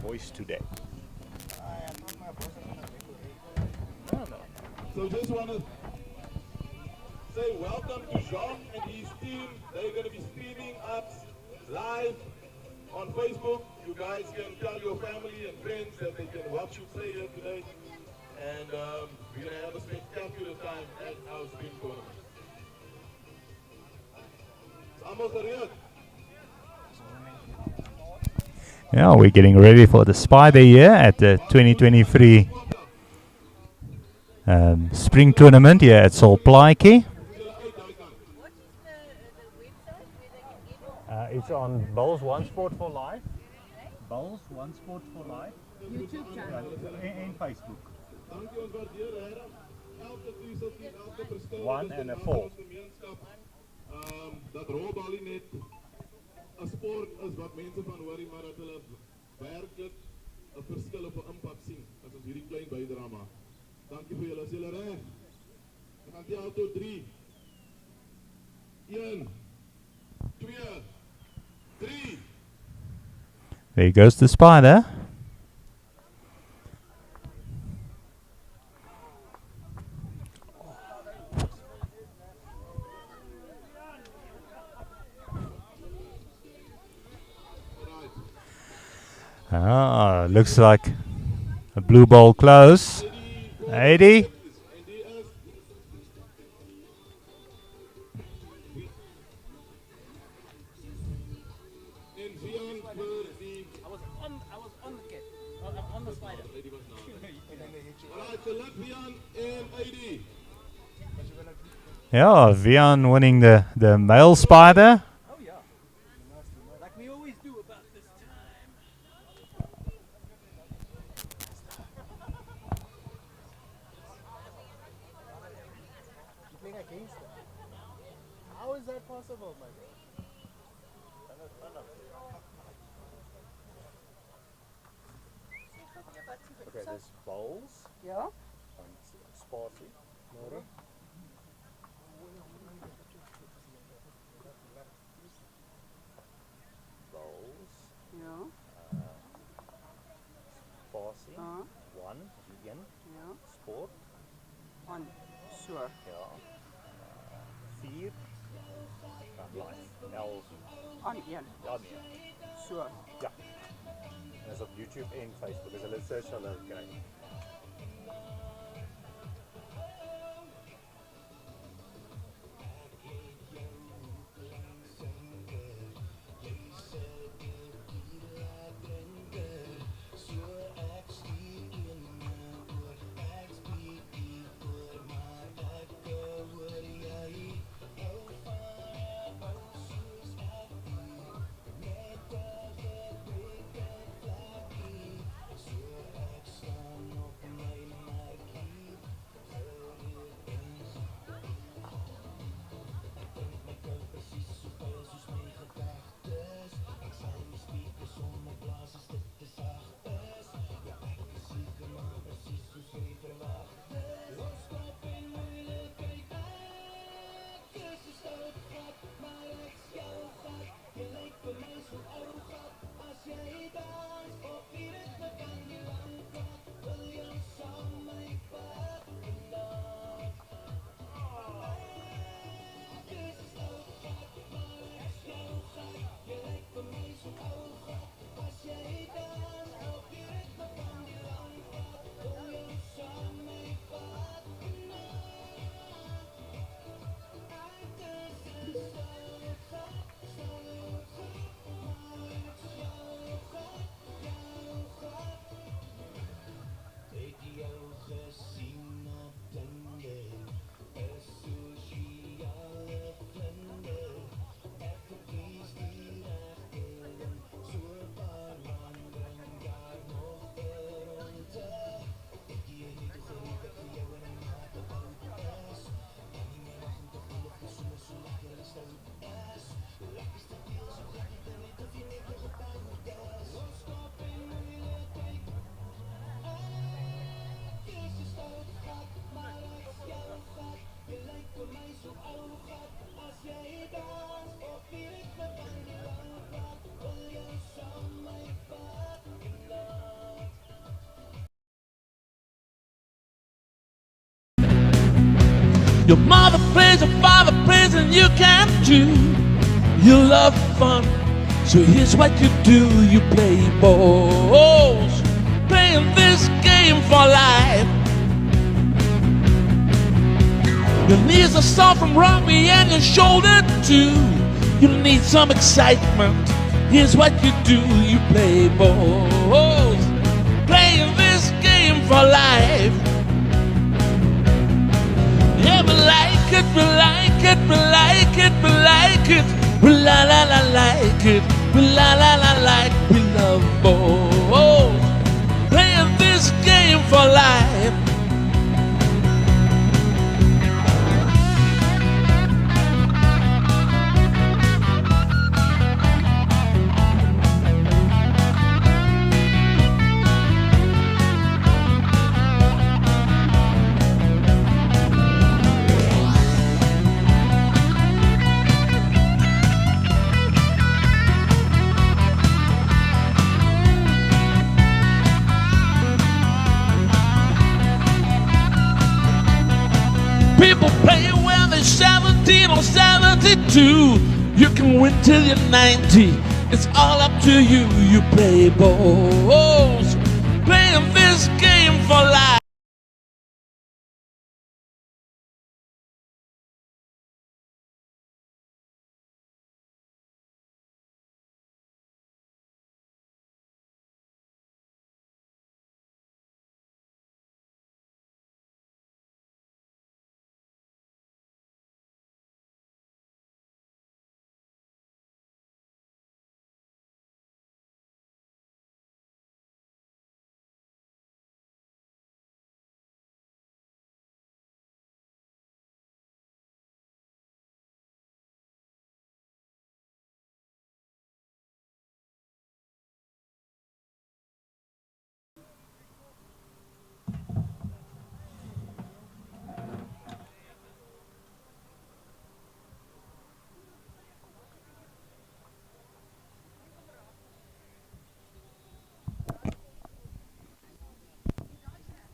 voice today. So just want to say welcome to Jean and his team. They're going to be streaming us live on Facebook. You guys can tell your family and friends that they can watch you play here today. And we're going to have a spectacular time at our stream tournament. It's almost a Yeah, we're getting ready for the Spider year at the 2023 spring tournament here at Plaatje. It's on Bowls One Sport for Life. Bowls One Sport for Life. YouTube channel. And Facebook. 1 and a 4. Dat rolbalie net 'n sport is wat mense van hoorie, maar dat hulle werklik 'n verskil op 'n impak sien as ons hierdie klein bydra maak. Dankie vir julle, as julle reg. Ons gaan tel tot 3. 1 2 3. There goes the Spider. Looks like a blue ball close. 80. Yeah, Vian winning the male Spider. Oh yeah. Like we always do about this time. You playing against them? How is that possible, my God? Okay, there's bowls. Ja. Spasie. Bowls. Ja. Spasie. Ah. 1. Vegan. Ja. Sport. On. So. Ja. 4. Life. L. On 1. Ja, nee. So. Ja. En dat is op YouTube en Facebook. Dus hulle search hulle kry. Your mother plays, your father plays, and you can too. You love fun, so here's what you do. You play balls, playing this game for life. Your knees are soft from rugby and your shoulder too. You need some excitement, here's what you do. You play balls, playing this game for life. Yeah, we like it, we like it, we like it, we like it. We la la la like it, we la la la like. We love balls, playing this game for life. People play when they're 17 or 72. You can win till you're 90. It's all up to you. You play balls, playing this game for life.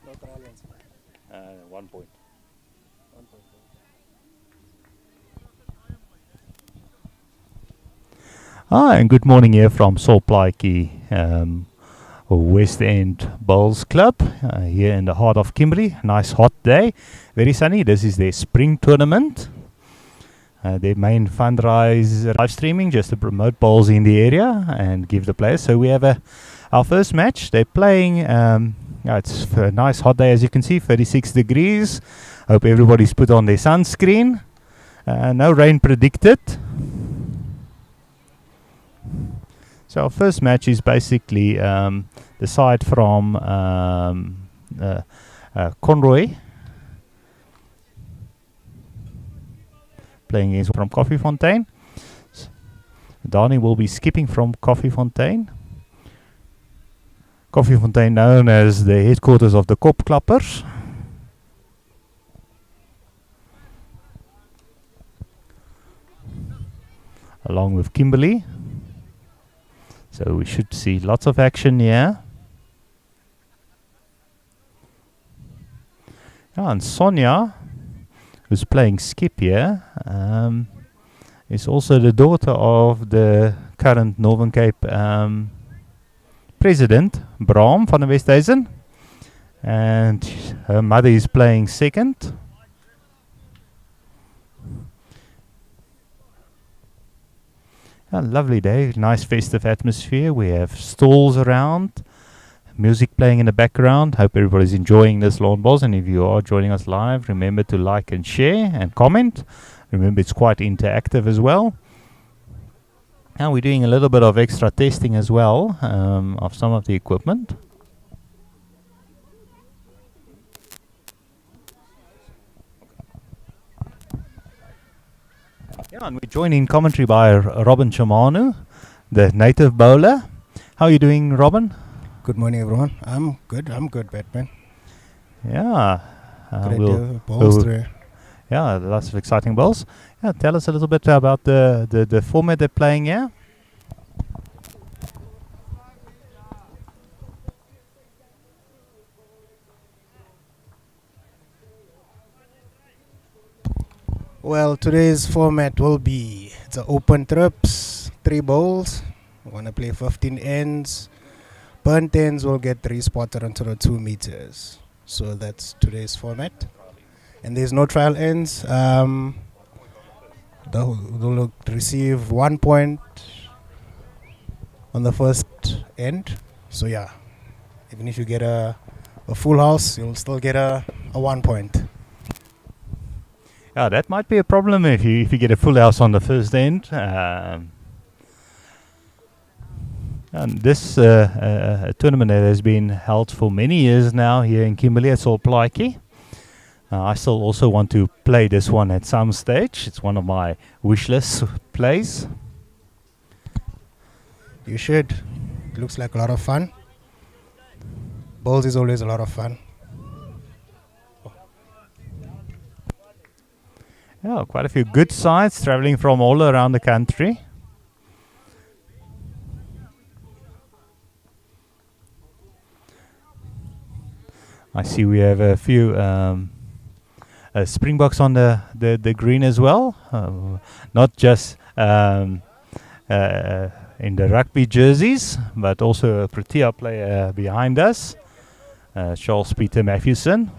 No Australians. 1 point. 1 point. Hi, and good morning here from Plaatje, West End Bowls Club, here in the heart of Kimberley. Nice hot day, very sunny. This is their spring tournament. Their main fundraise live streaming just to promote bowls in the area and give the players. So we have our first match. They're playing. It's a nice hot day, as you can see, 36 degrees. Hope everybody's put on their sunscreen. No rain predicted. So our first match is basically the side from Conroy playing against from Koffiefontein. Donnie will be skipping from Koffiefontein. Koffiefontein known as the headquarters of the Kopklappers. Along with Kimberley. So we should see lots of action here. And Sonia, who's playing skip here, is also the daughter of the current Northern Cape president, Bram van der Westhuizen. And her mother is playing second. A lovely day, nice festive atmosphere. We have stalls around, music playing in the background. Hope everybody's enjoying this lawn bowls, and if you are joining us live, remember to like and share and comment. Remember, it's quite interactive as well. And we're doing a little bit of extra testing as well of some of the equipment. Yeah, and we're joined in commentary by Robin Chamanu, the native bowler. How are you doing, Robin? Good morning, everyone. I'm good, Batman. Yeah. Great balls through. Yeah, lots of exciting bowls. Yeah, tell us a little bit about the format they're playing here. Well, today's format will be it's an open trips, 3 bowls. We want to play 15 ends. Burnt ends will get respotted onto the 2 meters. So that's today's format. And there's no trial ends. They'll receive 1 point on the first end. So yeah, even if you get a full house, you'll still get a 1 point. Yeah, that might be a problem if you get a full house on the first end. And this tournament that has been held for many years now here in Kimberley at Plaatje. I still also want to play this one at some stage. It's one of my wish list plays. You should. It looks like a lot of fun. Bowls is always a lot of fun. Yeah, quite a few good sides traveling from all around the country. I see we have a few Springboks on the green as well. Not just in the rugby jerseys, but also a Protea player behind us, Charles Peter Matthewson,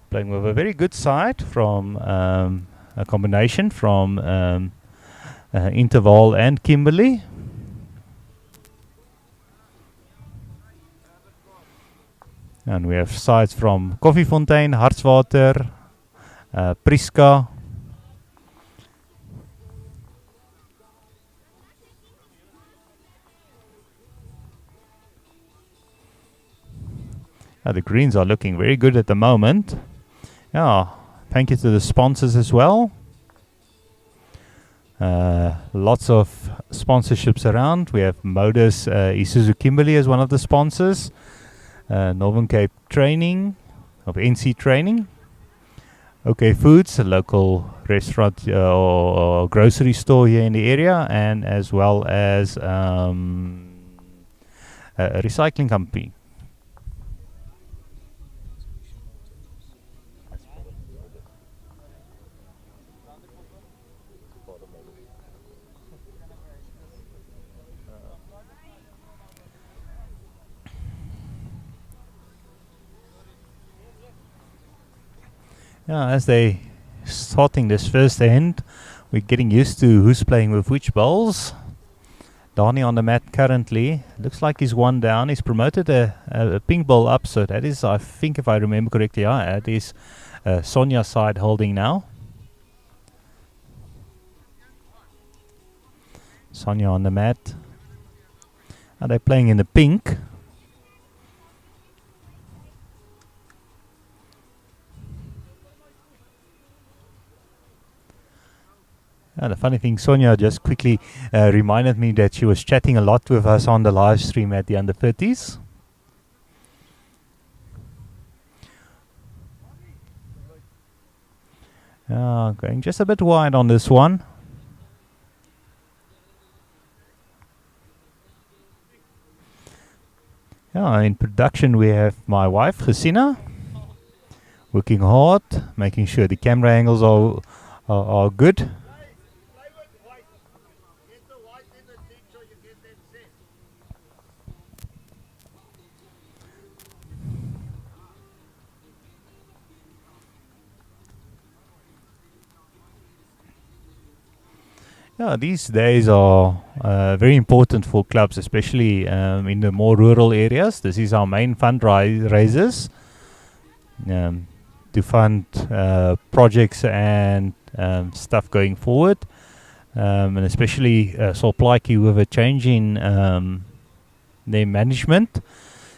playing with a very good side from a combination from Interval and Kimberley. And we have sides from Koffiefontein, Hartswater, Priska. The greens are looking very good at the moment. Yeah, thank you to the sponsors as well. Lots of sponsorships around. We have Modus Isuzu Kimberley as one of the sponsors. Northern Cape Training, of NC Training. OK Foods, a local restaurant or grocery store here in the area, and as well as a recycling company. Yeah, as they starting this first end, we're getting used to who's playing with which bowls. Donnie on the mat currently. Looks like he's 1 down. He's promoted a pink bowl up, so that is, I think if I remember correctly, that is Sonia's side holding now. Sonia on the mat. Are they playing in the pink? The funny thing, Sonia just quickly reminded me that she was chatting a lot with us on the live stream at the under 30s. Going just a bit wide on this one. In production we have my wife, Gesina, working hard, making sure the camera angles are good. These days are very important for clubs, especially in the more rural areas. This is our main fundraisers to fund projects and stuff going forward. And especially Plaatje with a change in their management.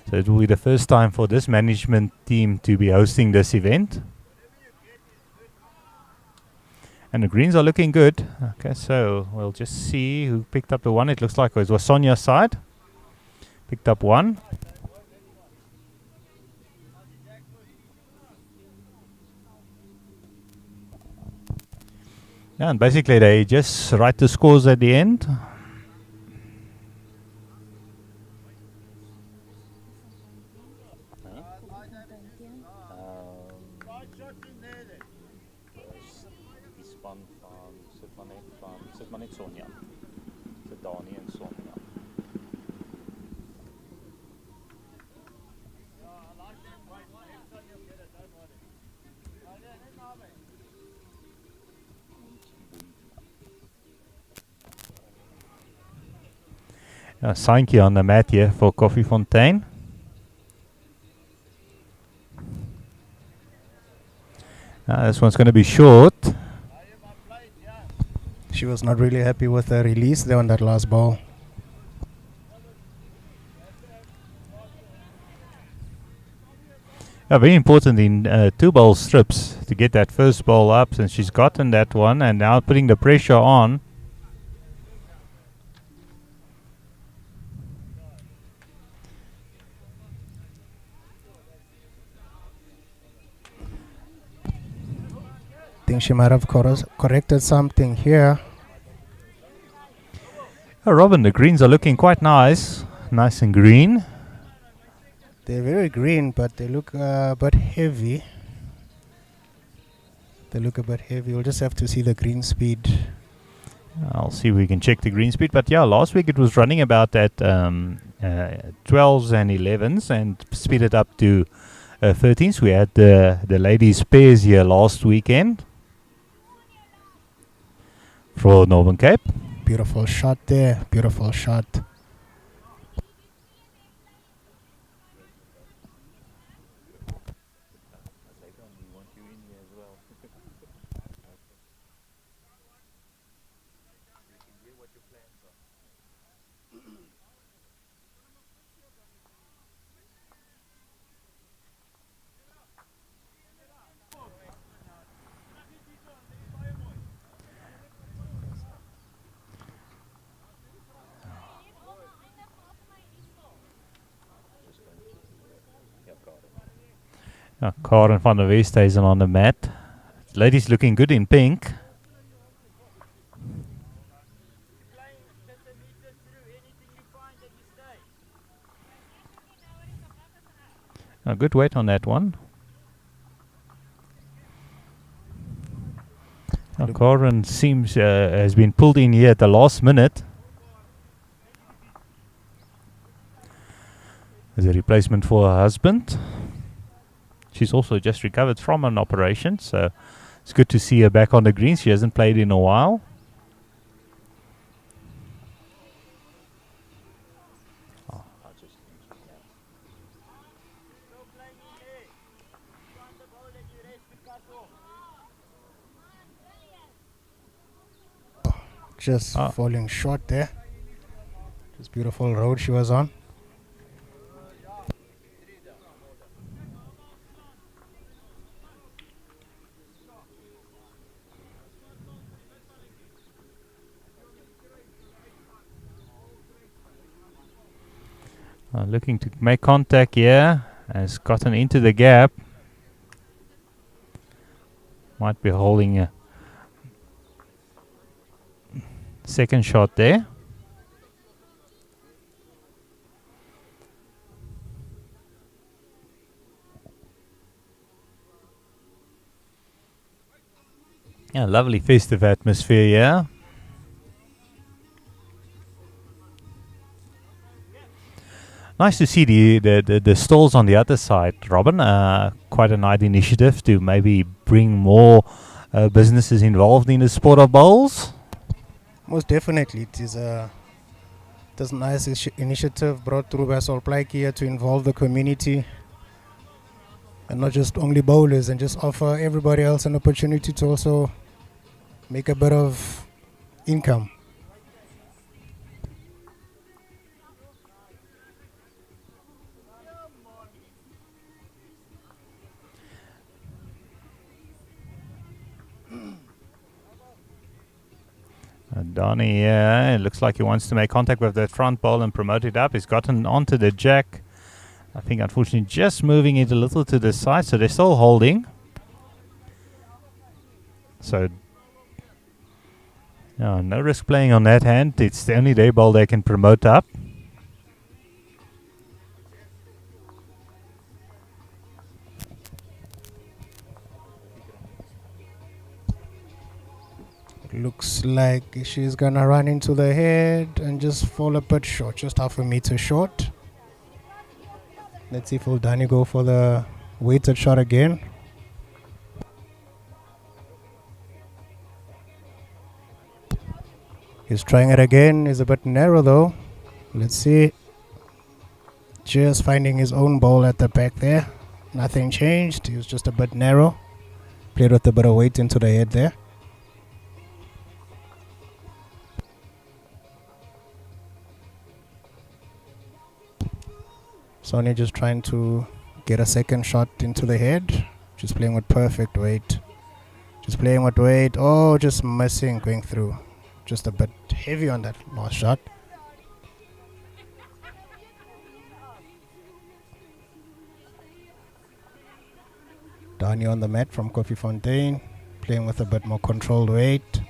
So it will be the first time for this management team to be hosting this event. And the greens are looking good. Okay, so we'll just see who picked up the one. It looks like it was Sonia's side. Picked up one. And basically they just write the scores at the end. span van sit maar net Sonja. Sit Dani en Sonja. Ja, Saintjie on the mat here for Coffee Fontaine. This one's going to be short. She was not really happy with the release there on that last ball. Yeah, very important in 2 ball strips to get that first ball up, and she's gotten that one and now putting the pressure on. I think she might have corrected something here. Oh, Robin, the greens are looking quite nice. Nice and green. They're very green, but they look a bit heavy. We'll just have to see the green speed. I'll see if we can check the green speed. But yeah, last week it was running about at 12s and 11s and speeded up to 13s. We had the ladies pairs here last weekend for Northern Cape. Beautiful shot there. Beautiful shot. Karen van der Westhuizen on the mat. Ladies looking good in pink. A good weight on that one. Karen seems has been pulled in here at the last minute. As a replacement for her husband. She's also just recovered from an operation, so it's good to see her back on the green. She hasn't played in a while. Just falling short there. Just beautiful road she was on. Looking to make contact here. Has gotten into the gap. Might be holding a second shot there. Yeah, lovely festive atmosphere here. Nice to see the stalls on the other side, Robin. Quite a nice initiative to maybe bring more businesses involved in the sport of bowls. Most definitely, it is a nice initiative brought through by Plaatje here to involve the community and not just only bowlers, and just offer everybody else an opportunity to also make a bit of income. Donnie, yeah, it looks like he wants to make contact with that front ball and promote it up. He's gotten onto the jack. I think, unfortunately, just moving it a little to the side, so they're still holding. So, no risk playing on that hand. It's the only day ball they can promote up. Looks like she's gonna run into the head and just fall a bit short, just half a meter short. Let's see if Danny go for the weighted shot again. He's trying it again. He's a bit narrow though. Let's see. Just finding his own ball at the back there. Nothing changed. He was just a bit narrow. Played with a bit of weight into the head there. Sonia just trying to get a second shot into the head. Just playing with perfect weight. Just playing with weight. Oh, just missing, going through. Just a bit heavy on that last shot. Dani on the mat from Coffee Fontaine, playing with a bit more controlled weight.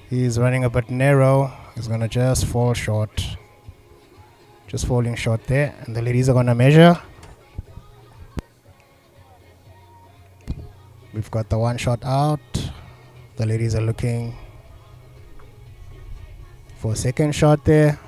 He's running a bit narrow. He's gonna just fall short. Just falling short there, and the ladies are gonna measure. We've got the one shot out. The ladies are looking for a second shot there.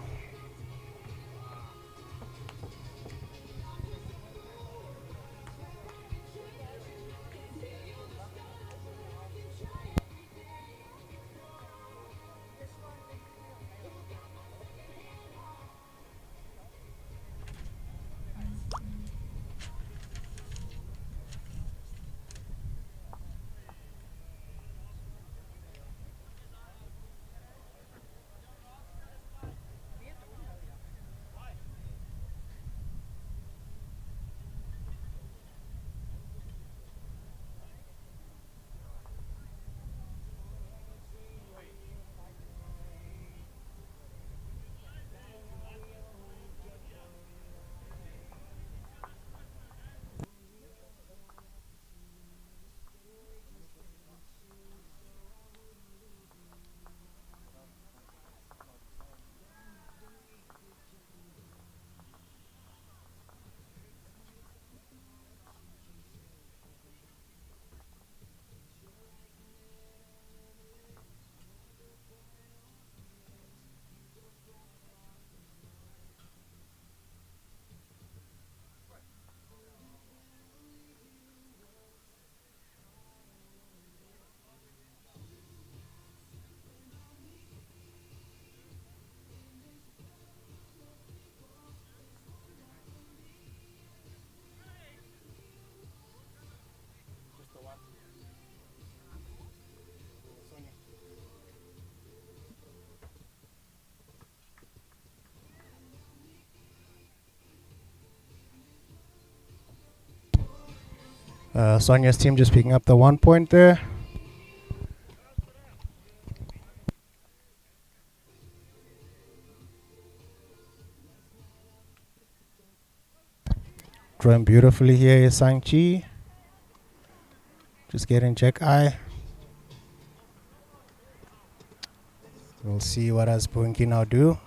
Sonia's team just picking up the 1 point there. Drawing beautifully here is Sang-Chi. Just getting check eye. We'll see what does Bunky now do.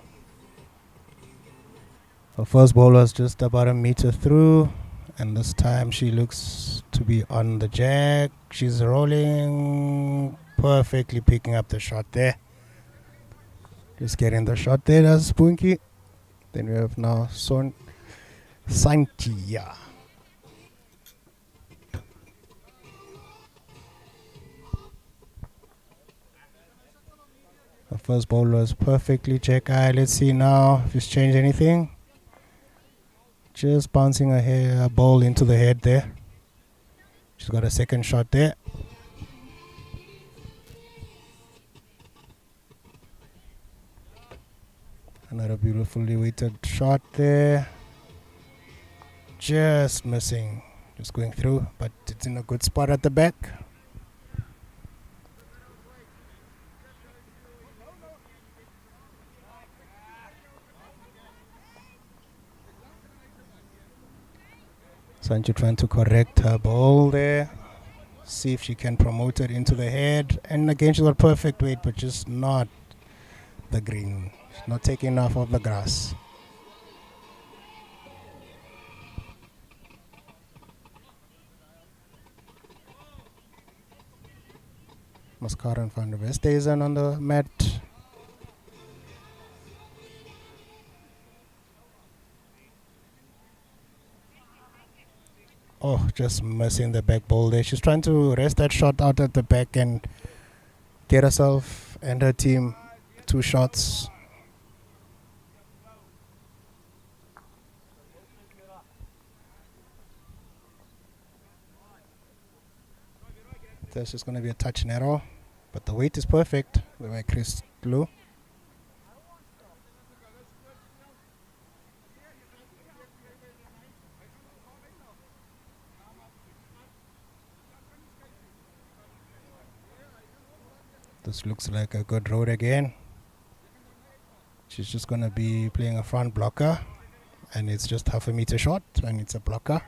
Her first ball was just about a meter through, and this time she looks to be on the jack. She's rolling, perfectly picking up the shot there. Just getting the shot there, that's Bunky. Then we have now Santia. The first ball was perfectly check eye. Let's see now if it's changed anything. Just bouncing a ball into the head there. She's got a second shot there. Another beautifully weighted shot there. Just missing. Just going through, but it's in a good spot at the back. Sancho trying to correct her ball there. See if she can promote it into the head. And again, she's got perfect weight, but just not the green. She's not taking enough of the grass. Mascara and Van der Westhuizen on the mat. Oh, just missing the back ball there. She's trying to rest that shot out at the back and get herself and her team 2 shots. That's just going to be a touch narrow, but the weight is perfect by Chris Lou. This looks like a good road again. She's just going to be playing a front blocker, and it's just half a meter short, and it's a blocker.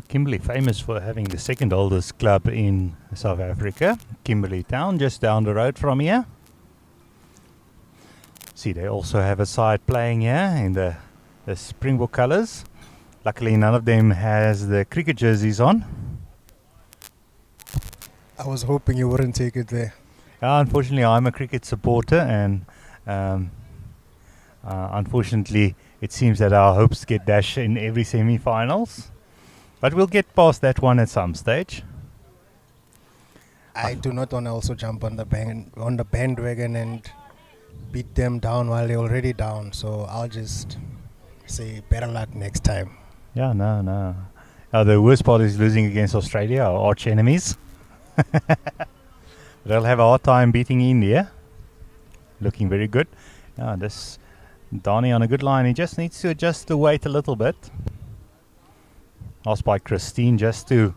Kimberley, famous for having the second oldest club in South Africa. Kimberley Town, just down the road from here. See, they also have a side playing here in the Springbok colours. Luckily, none of them has the cricket jerseys on. I was hoping you wouldn't take it there. Unfortunately, I'm a cricket supporter, and unfortunately, it seems that our hopes get dashed in every semi-finals. But we'll get past that one at some stage. I do not want to also jump on the bandwagon and beat them down while they're already down. So I'll just say better luck next time. Yeah, no. The worst part is losing against Australia, our arch enemies. They'll have a hard time beating India. Looking very good. This Donny on a good line. He just needs to adjust the weight a little bit. Asked by Christine just to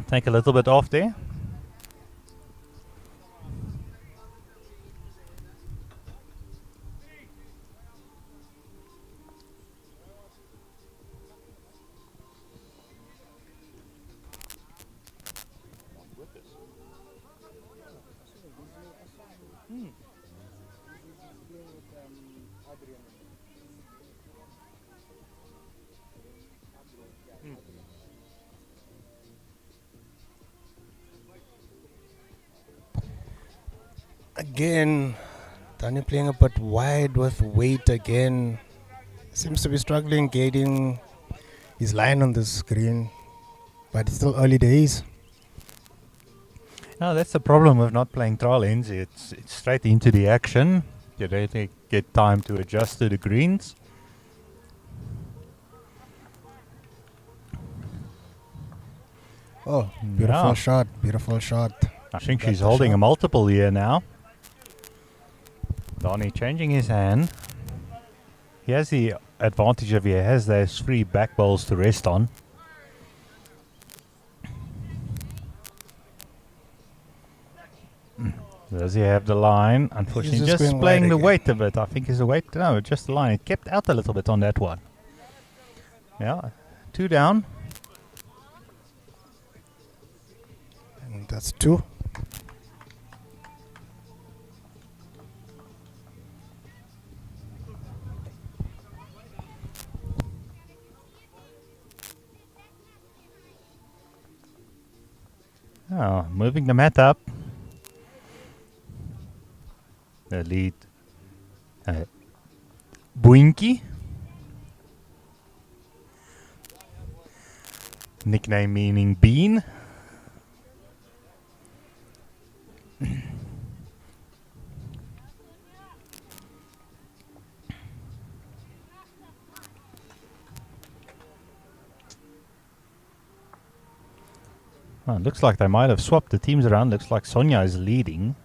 take a little bit off there. Again, Daniel playing a bit wide with weight again. Seems to be struggling getting his line on the screen, but it's still early days. No, that's the problem with not playing trial ends. It's straight into the action. You don't get time to adjust to the greens. Oh, beautiful shot, beautiful shot. I think she's holding a multiple here now. Donny changing his hand. He has the advantage of he has those 3 back bowls to rest on. Does he have the line? Unfortunately, He's just going playing wide the again. weight of it. I think is the weight. No, just the line. It kept out a little bit on that one. Yeah, 2 down. And that's 2. Moving the mat up. The lead. Boinky. Nickname meaning bean. Looks like they might have swapped the teams around. Looks like Sonia is leading.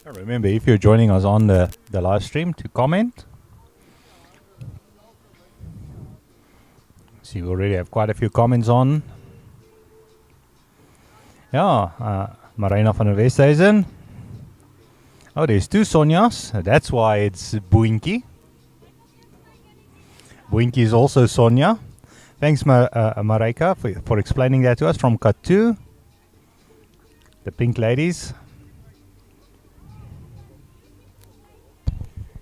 Remember, if you're joining us on the live stream, to comment. See, we already have quite a few comments on. Yeah, Marina van der Westhuizen. Oh, there's two Sonias. That's why it's Boinky. Boinky is also Sonia. Thanks, Marika, for explaining that to us from Katu. The pink ladies.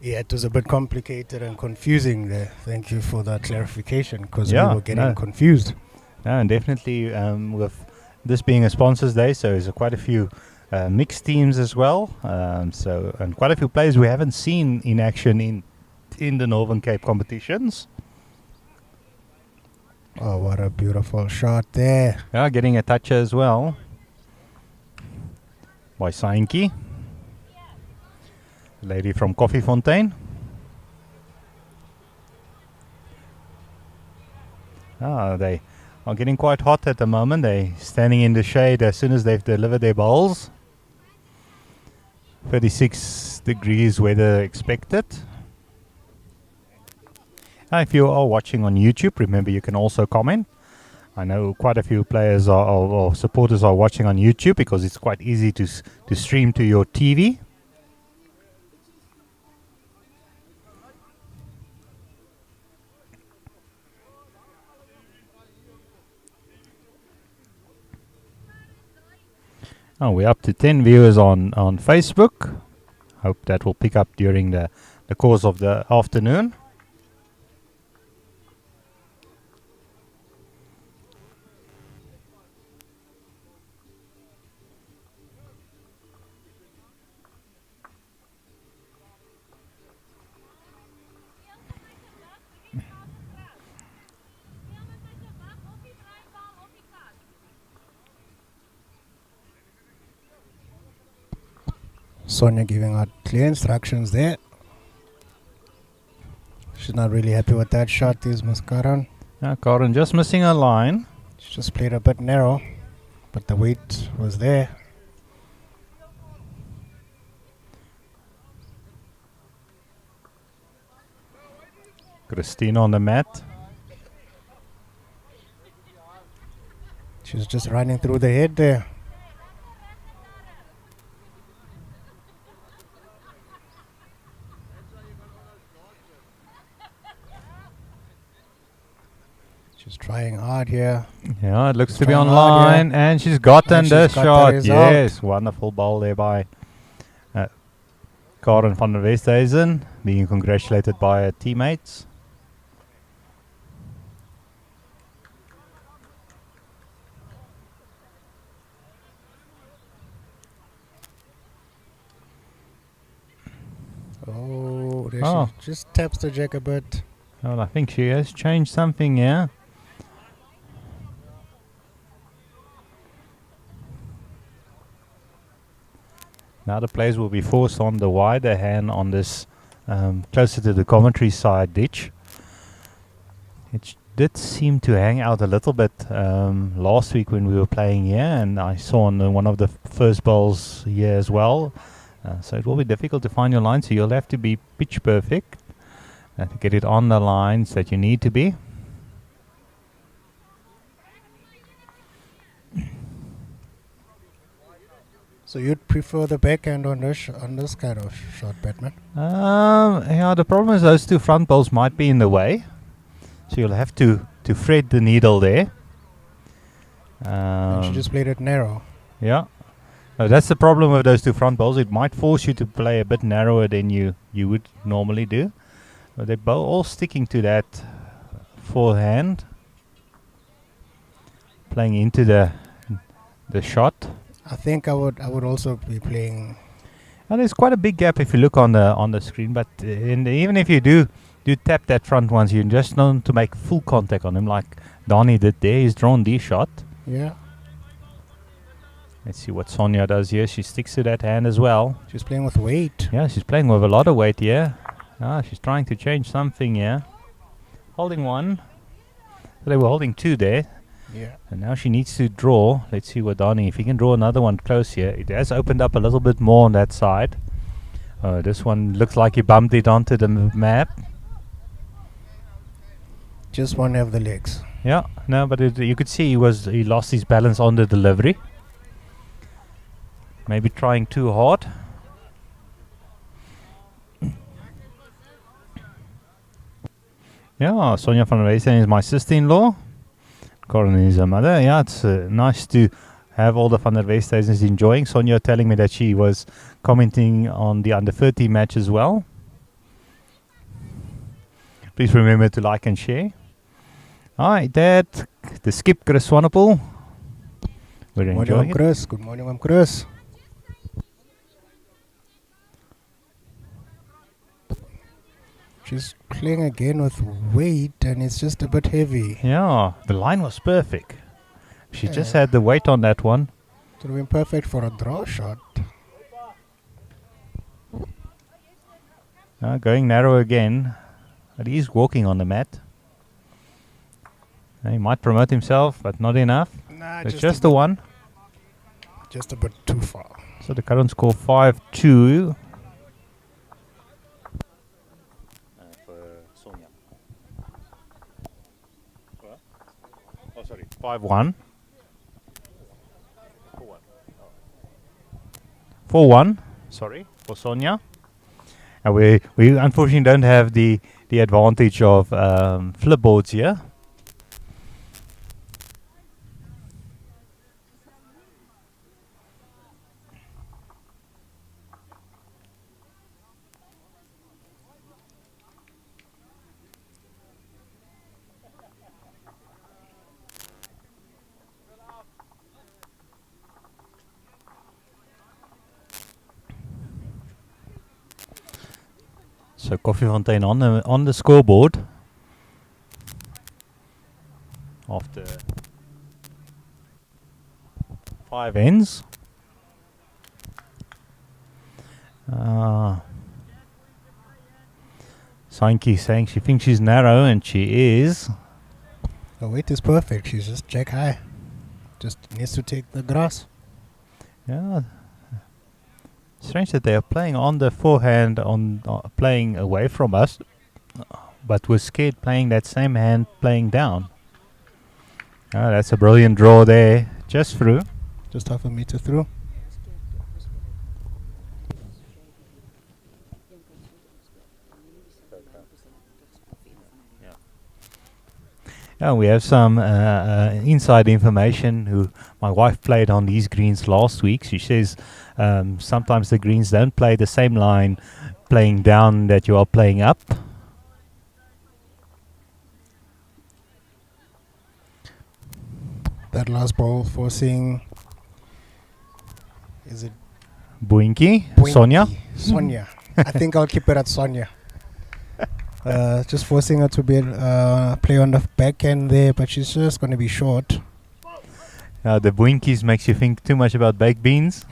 Yeah, it was a bit complicated and confusing there. Thank you for that clarification, because we were getting confused. And definitely with this being a sponsors day, so there's quite a few mixed teams as well. And quite a few players we haven't seen in action in the Northern Cape competitions. Oh, what a beautiful shot there. Yeah, getting a touch as well by Sainki. Lady from Coffee Fontaine. They are getting quite hot at the moment. They're standing in the shade as soon as they've delivered their bowls. 36 degrees weather expected. If you are watching on YouTube, remember you can also comment. I know quite a few players or supporters are watching on YouTube because it's quite easy to stream to your TV. We're up to 10 viewers on Facebook. Hope that will pick up during the course of the afternoon. Sonia giving out clear instructions there. She's not really happy with that shot, is Miss Karan. Karan just missing a line. She just played a bit narrow, but the weight was there. Christina on the mat. She's just running through the head there. She's trying hard here. Yeah, it looks to be online, and she's gotten the shot. Yes, wonderful ball there by Karen van der Westhuizen, being congratulated by her teammates. Oh, there she just taps the jack a bit. Well, I think she has changed something, yeah. Now the players will be forced on the wider hand on this closer to the commentary side ditch. It did seem to hang out a little bit last week when we were playing here, and I saw on one of the first bowls here as well. So it will be difficult to find your line, so you'll have to be pitch perfect to get it on the lines that you need to be. So you'd prefer the backhand on this kind of shot, Batman? Yeah, the problem is those two front bowls might be in the way. So you'll have to thread the needle there. And she just played it narrow. Yeah. No, that's the problem with those two front bowls. It might force you to play a bit narrower than you would normally do. But they're all sticking to that forehand. Playing into the shot. I think I would also be playing. And there's quite a big gap if you look on the screen. But even if you do tap that front once, you just need to make full contact on him like Donnie did there. He's drawn the shot. Yeah. Let's see what Sonia does here. She sticks to that hand as well. She's playing with weight. Yeah, she's playing with a lot of weight here. She's trying to change something here. Holding one. So they were holding two there. Yeah. And now she needs to draw. Let's see what Donnie, if he can draw another one close here. It has opened up a little bit more on that side. This one looks like he bumped it onto the map. Just won't have the legs. Yeah, no, but you could see he lost his balance on the delivery. Maybe trying too hard. Yeah, Sonja van der Westhuizen is my sister-in-law. Corin is her mother. Yeah, it's nice to have all the Van der Westhuizens enjoying. Sonja telling me that she was commenting on the under 30 match as well. Please remember to like and share. Hi, Dad. The skip, Chris Swanepoel. We're Good morning, enjoying I'm it. Chris. Good morning, I'm Chris. She's playing again with weight and it's just a bit heavy. Yeah, the line was perfect. She just Yeah. had the weight on that one. It would have been perfect for a draw shot. Going narrow again. But he's walking on the mat. He might promote himself, but not enough. Nah, It's just the one. just a bit too far. So the current score 5-2. For Sonia. Oh, sorry. 5-1. 4-1. Sorry, for Sonia. And we unfortunately don't have the advantage of flipboards here. So Koffiefontein on the scoreboard after 5 ends. Sainki saying she thinks she's narrow, and she is. The weight is perfect. She's just jack high. Just needs to take the grass. Yeah. Strange that they are playing on the forehand, playing away from us, but we're scared playing that same hand playing down. That's a brilliant draw there, just through. Just half a meter through. Yeah, we have some inside information. My wife played on these greens last week. She says sometimes the greens don't play the same line playing down that you are playing up. That last ball forcing. Is it Boinky, Boinky? Sonia. Sonia. I think I'll keep it at Sonia. Just forcing her to play on the backhand there, but she's just going to be short. The Boinkies makes you think too much about baked beans.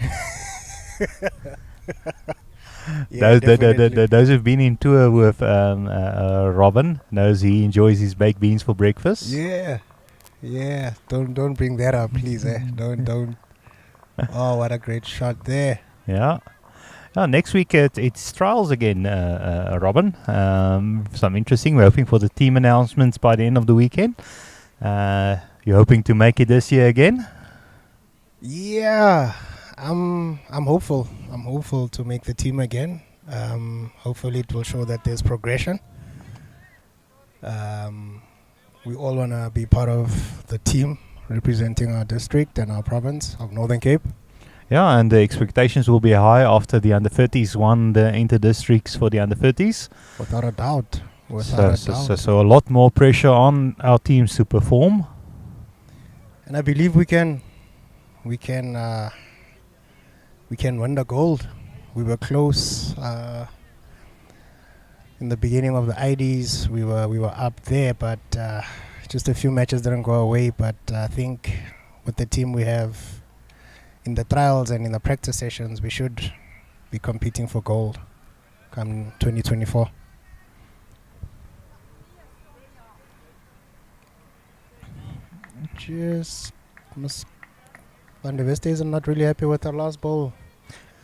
Yeah, those who've been in tour with Robin knows he enjoys his baked beans for breakfast. Yeah. Don't bring that up, please. Don't. Oh, what a great shot there. Yeah. Next week it's trials again, Robin. Some interesting. We're hoping for the team announcements by the end of the weekend. You're hoping to make it this year again? Yeah, I'm hopeful. I'm hopeful to make the team again. Hopefully, it will show that there's progression. We all want to be part of the team representing our district and our province of Northern Cape. Yeah, and the expectations will be high after the under 30s won the inter-districts for the under 30s. Without a doubt. Without a doubt. So a lot more pressure on our teams to perform. And I believe we can win the gold. We were close in the beginning of the IDs. We were up there, but just a few matches didn't go away. But I think with the team we have in the trials and in the practice sessions, we should be competing for gold come 2024. Just Van der Westhuizen is not really happy with her last ball.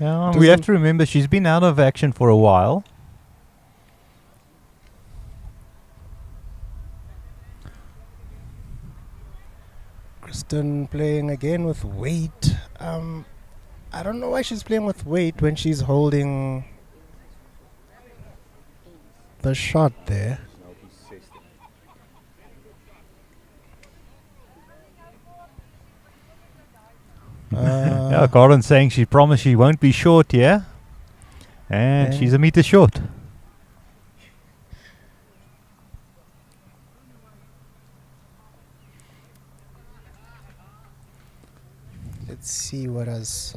Yeah, we have to remember she's been out of action for a while. Kristen playing again with weight. I don't know why she's playing with weight when she's holding the shot there. Yeah, Corin's saying she promised she won't be short here. And Yeah. she's a meter short. Let's see what does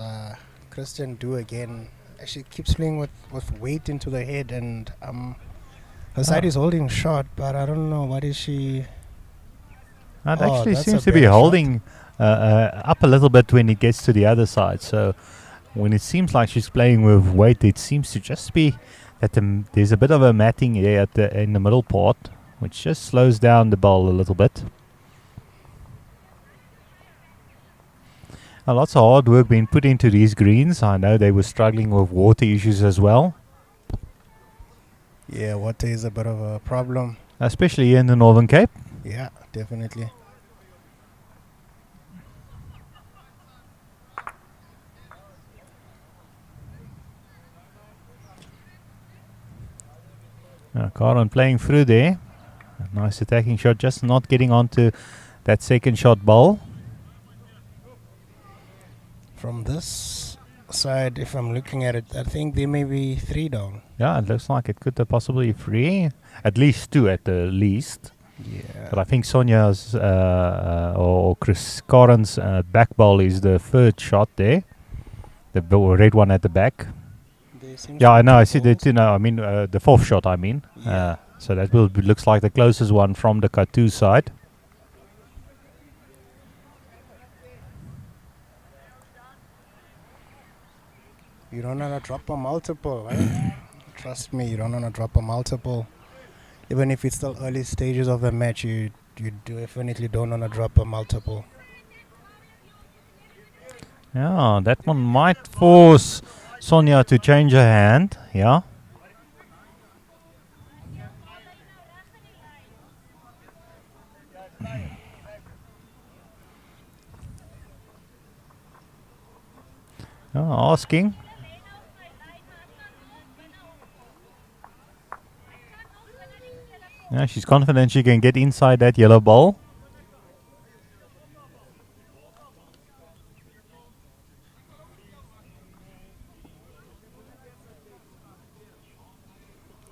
Kristen do again. She keeps playing with weight into the head, and her side is holding shot, but I don't know what is she. It Oh, actually that's seems a to be better shot. holding up a little bit when it gets to the other side. So when it seems like she's playing with weight, it seems to just be that there's a bit of a matting here in the middle part, which just slows down the ball a little bit. Lots of hard work being put into these greens. I know they were struggling with water issues as well, Yeah, water is a bit of a problem. especially here in the Northern Cape. Yeah, definitely. Karan playing through there. A nice attacking shot, just not getting onto that second shot ball. From this side, if I'm looking at it, I think they may be 3 down. Yeah, it looks like it could possibly three, at least 2 at the least. Yeah. But I think Sonia's or Chris Karan's back ball is the third shot there. The red one at the back. Yeah, I know. I see that. I mean, the fourth shot. I mean, Yeah. so that looks like the closest one from the Katu side. You don't want to drop a multiple, right? Trust me, you don't want to drop a multiple. Even if it's still early stages of the match, you definitely don't want to drop a multiple. Yeah, that one might force Sonia to change her hand. Yeah. Asking. Yeah, she's confident she can get inside that yellow ball.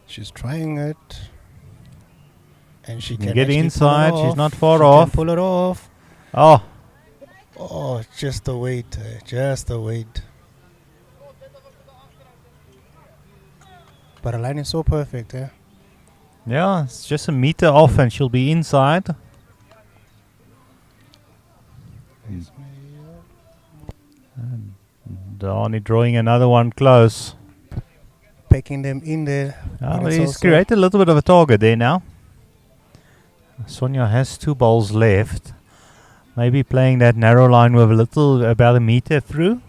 She's trying it. And she You can get actually inside, pull it she's off. not far She off. Can pull it off. Oh, Oh, just the weight. Just the weight. But her line is so perfect, eh? yeah, it's just a meter off and she'll be inside. Donnie drawing another one close. Pecking them in there. Ah, But but it's he's also- created a little bit of a target there now. Sonia has 2 balls left. Maybe playing that narrow line with about a meter through.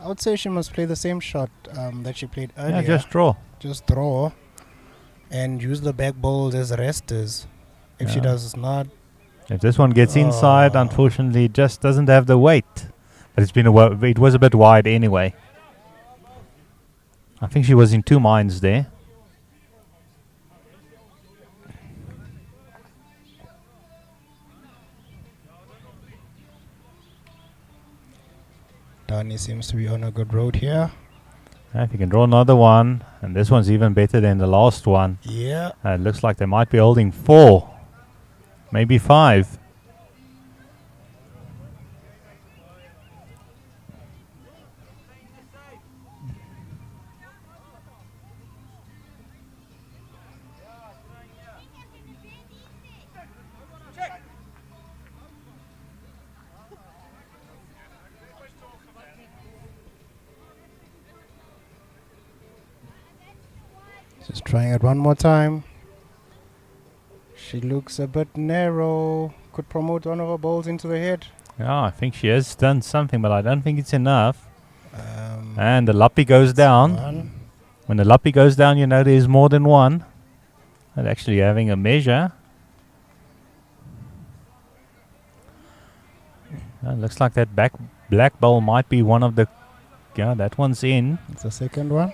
I would say she must play the same shot that she played earlier. Yeah, just draw. Just draw and use the back balls as resters. If she Yeah. does not, If this one gets inside, Oh. unfortunately, it just doesn't have the weight. But it was a bit wide anyway. I think she was in two minds there. Dani seems to be on a good road here. If you can draw another one, and this one's even better than the last one. Yeah. It looks like they might be holding 4, maybe 5. Just trying it one more time. She looks a bit narrow. Could promote one of her balls into the head. Yeah, I think she has done something, but I don't think it's enough. And the lappy goes down. One. When the lappy goes down, you know there's more than one. And actually having a measure. Looks like that black ball might be one of the... Yeah, that one's in. It's the second one.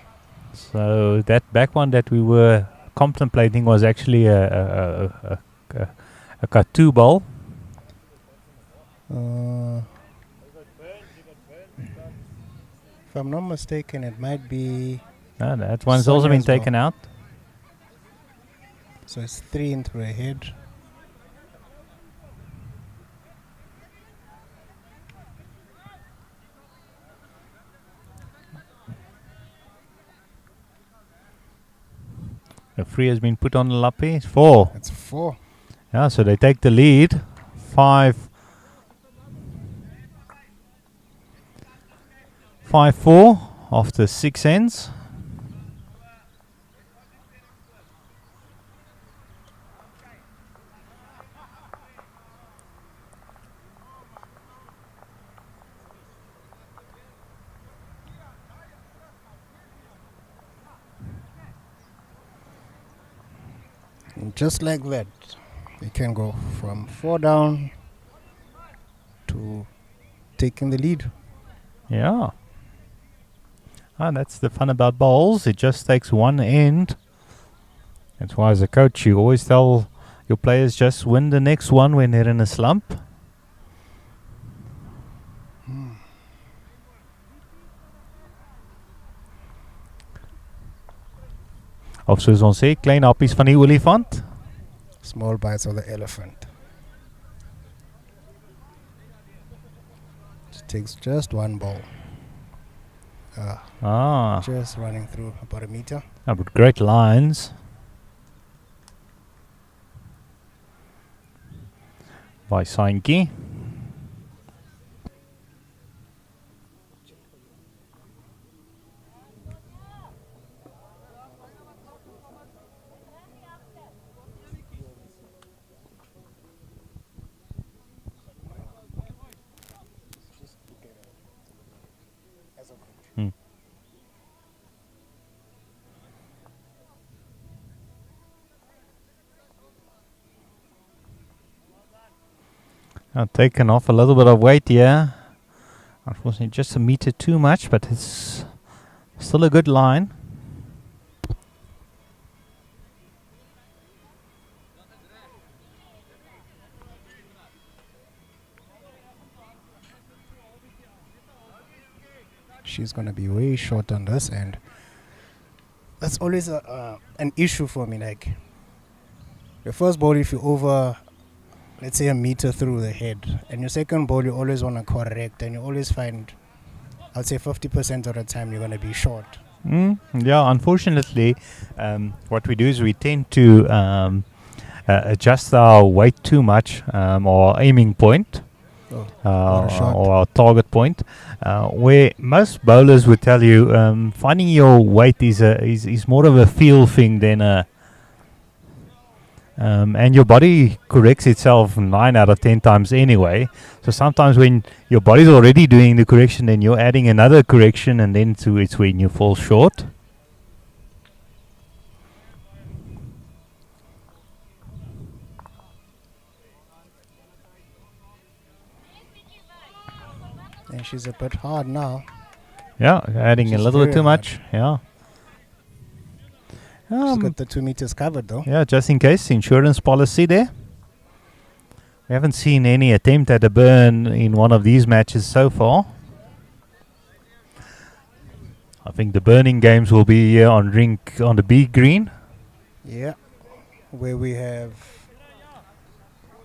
So that back one that we were contemplating was actually a Katu ball. If I'm not mistaken, it might be... That one's also been Sonia's ball. taken out. So it's 3 into her head. The free has been put on the lappy. It's 4. That's 4. Yeah, so they take the lead. 5-4 after 6 ends. And just like that, you can go from 4 down to taking the lead. Yeah. That's the fun about bowls. It just takes one end. That's why as a coach you always tell your players just win the next one when they're in a slump. Of soos ons sê, klein happies van die olifant. Small bites of the elephant. It takes just one ball. Just running through about a meter. But great lines. By Saintjie. I've taken off a little bit of weight here. Unfortunately, just a meter too much, but it's still a good line. She's going to be way short on this, and that's always an issue for me. Like, your first ball, if you're over, let's say, a meter through the head, and your second ball, you always want to correct, and you always find, I'd say 50% of the time, you're going to be short. Yeah, unfortunately, what we do is we tend to adjust our weight too much, or aiming point. Or our target point, where most bowlers would tell you finding your weight is more of a feel thing than a and your body corrects itself 9 out of 10 times anyway. So sometimes when your body's already doing the correction, then you're adding another correction, and then it's when you fall short. And she's a bit hard now. Yeah, adding a She's little bit very too hard. much. Yeah. She's got the 2 meters covered though. Yeah, just in case, insurance policy there. We haven't seen any attempt at a burn in one of these matches so far. I think the burning games will be here on the B green. Yeah. Where we have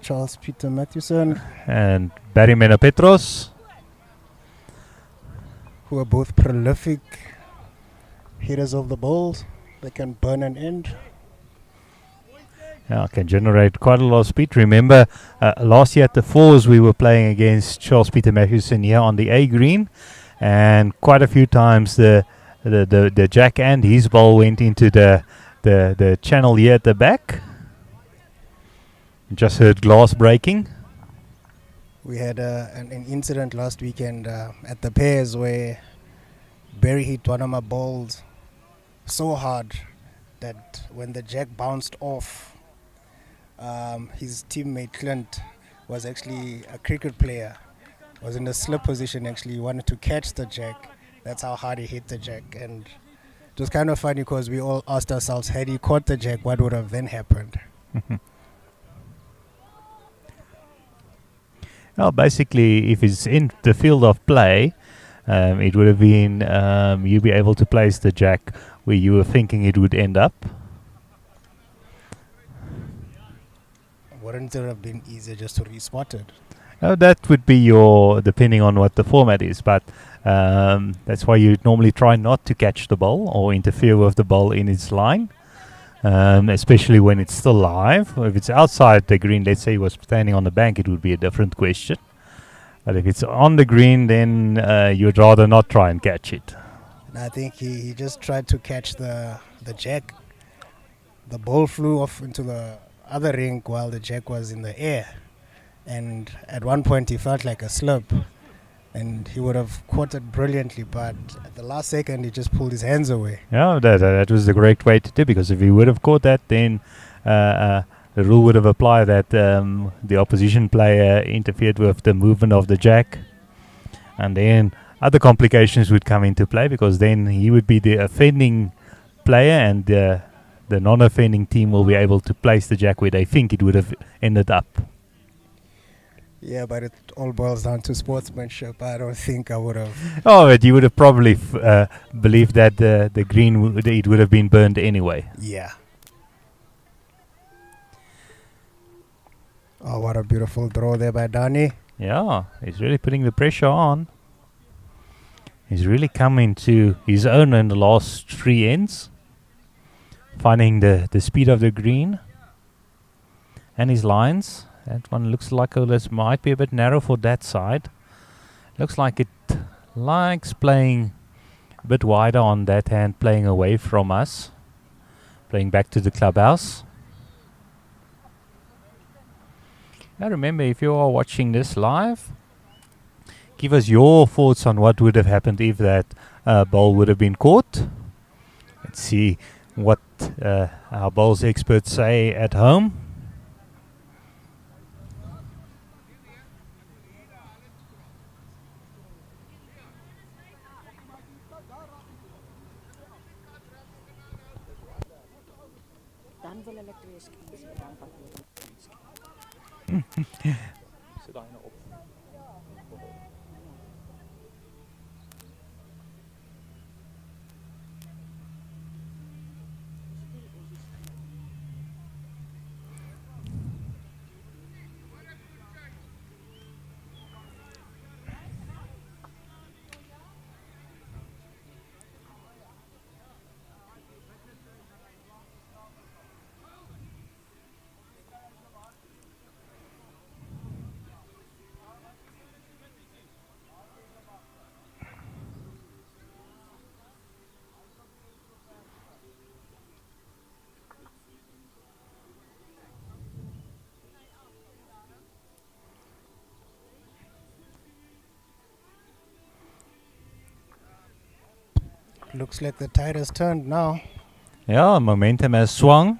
Charles Peter Mathewson, And Barry Menopetros. who are both prolific hitters of the balls. They can burn and end. Yeah, can generate quite a lot of speed. Remember, last year at the Fours, we were playing against Charles Peter Mathewson here on the A green, and quite a few times the jack and his ball went into the channel here at the back. Just heard glass breaking. We had an incident last weekend at the Pairs where Barry hit one of my balls so hard that when the jack bounced off, his teammate Clint was actually a cricket player, was in a slip position actually. He wanted to catch the jack. That's how hard he hit the jack. And it was kind of funny because we all asked ourselves, had he caught the jack, what would have then happened? Well, basically, if it's in the field of play, it would have been you'd be able to place the jack where you were thinking it would end up. Wouldn't it have been easier just to respot it? That would be depending on what the format is, but that's why you normally try not to catch the ball or interfere with the ball in its line, especially when it's still live. If it's outside the green, let's say he was standing on the bank, it would be a different question. But if it's on the green, then you'd rather not try and catch it. And I think he just tried to catch the jack. The ball flew off into the other rink while the jack was in the air. And at one point he felt like a slip. And he would have caught it brilliantly, but at the last second he just pulled his hands away. Yeah, that was the correct way to do, because if he would have caught that, then the rule would have applied that the opposition player interfered with the movement of the jack. And then other complications would come into play, because then he would be the offending player and the non-offending team will be able to place the jack where they think it would have ended up. Yeah, but it all boils down to sportsmanship. I don't think I would have. Oh, but you would have probably believed that the green it would have been burned anyway. Yeah. Oh, what a beautiful draw there by Dani. Yeah, he's really putting the pressure on. He's really come into his own in the last 3 ends, finding the speed of the green and his lines. That one looks like this might be a bit narrow for that side. Looks like it likes playing a bit wider on that hand, playing away from us, playing back to the clubhouse. Now remember, if you are watching this live, give us your thoughts on what would have happened if that ball would have been caught. Let's see what our bowls experts say at home. Dan wil hulle 2 skies en dan pak hulle 'n ski. Sit daai nou op. Looks like the tide has turned now. Yeah, momentum has swung.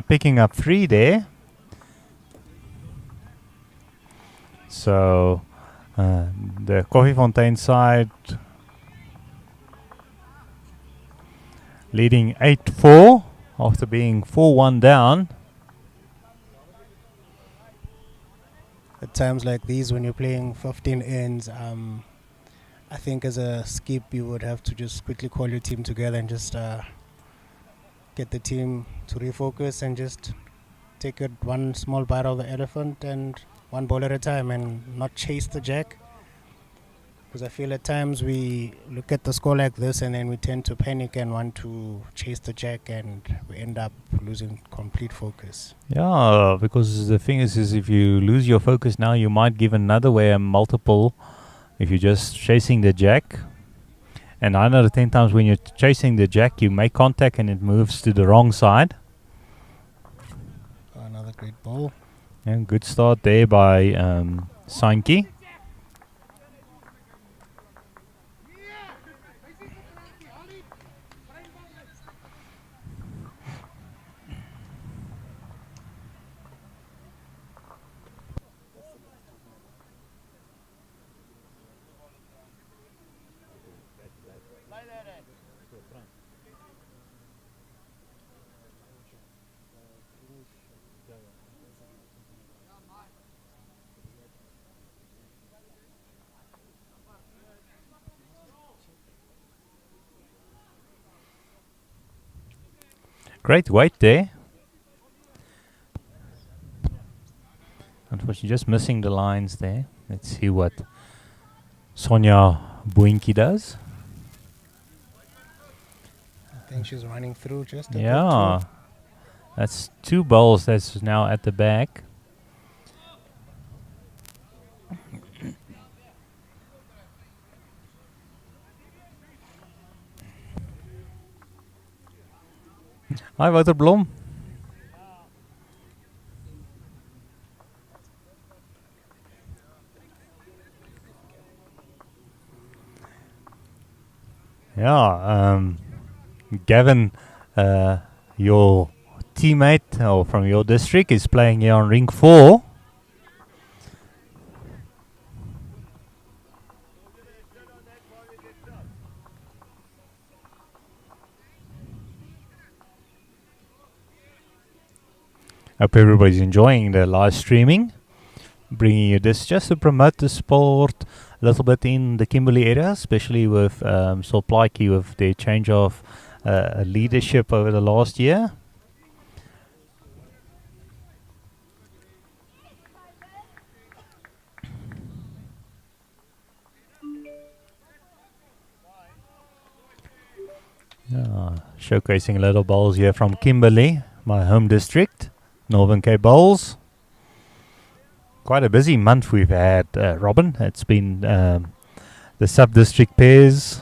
Picking up 3 there. So the Koffiefontein side leading 8-4 after being 4-1 down. At times like these, when you're playing 15 ends, I think as a skip you would have to just quickly call your team together and just get the team to refocus and just take it one small bite of the elephant and one ball at a time and not chase the jack. Because I feel at times we look at the score like this and then we tend to panic and want to chase the jack and we end up losing complete focus. Yeah, because the thing is if you lose your focus now, you might give another way a multiple if you're just chasing the jack. And 9 out of 10 times when you're chasing the jack, you make contact and it moves to the wrong side. Another great ball. And good start there by Sankey. Great weight there. Unfortunately, just missing the lines there. Let's see what Sonia Boinki does. I think she's running through just a bit Yeah, too. that's 2 balls that's now at the back. Hi, Wouter Blom. Yeah, Gavin, your teammate or from your district is playing here on ring 4. Hope everybody's enjoying the live streaming, bringing you this just to promote the sport a little bit in the Kimberley area, especially with Plaatje with their change of leadership over the last year. Yeah, showcasing little bowls here from Kimberley, my home district, Northern Cape Bowls. Quite a busy month we've had, Robin. It's been the sub-district pairs.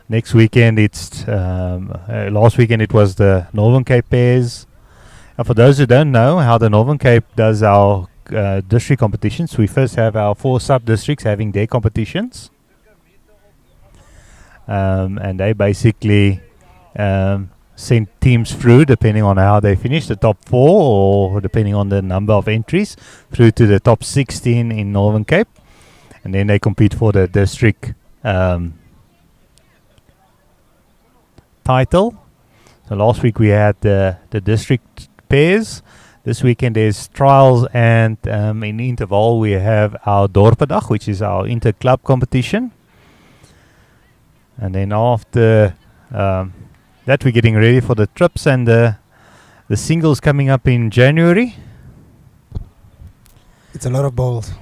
Next weekend it's last weekend it was the Northern Cape pairs. And for those who don't know how the Northern Cape does our district competitions, we first have our 4 sub-districts having their competitions. And they basically send teams through depending on how they finish, the top 4 or depending on the number of entries, through to the top 16 in Northern Cape. And then they compete for the district title. So last week we had the district pairs. This weekend there's trials, and in interval we have our Dorpendag, which is our inter-club competition. And then after that we're getting ready for the trips and the singles coming up in January. It's a lot of balls.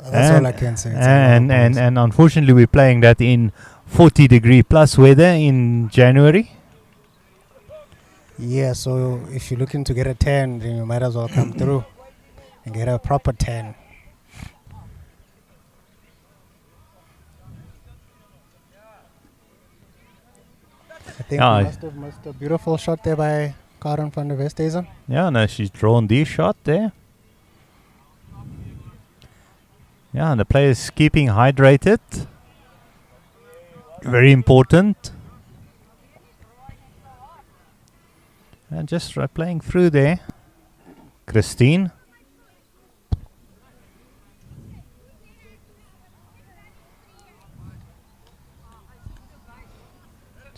That's all I can say. And unfortunately we're playing that in 40-degree plus weather in January. Yeah, so if you're looking to get a tan, then you might as well come through and get a proper tan. I think we must have beautiful shot there by Karen van der Westhuizen. Yeah, no, she's drawn the shot there. Yeah, and the players keeping hydrated. Very important. And just playing through there. Christine.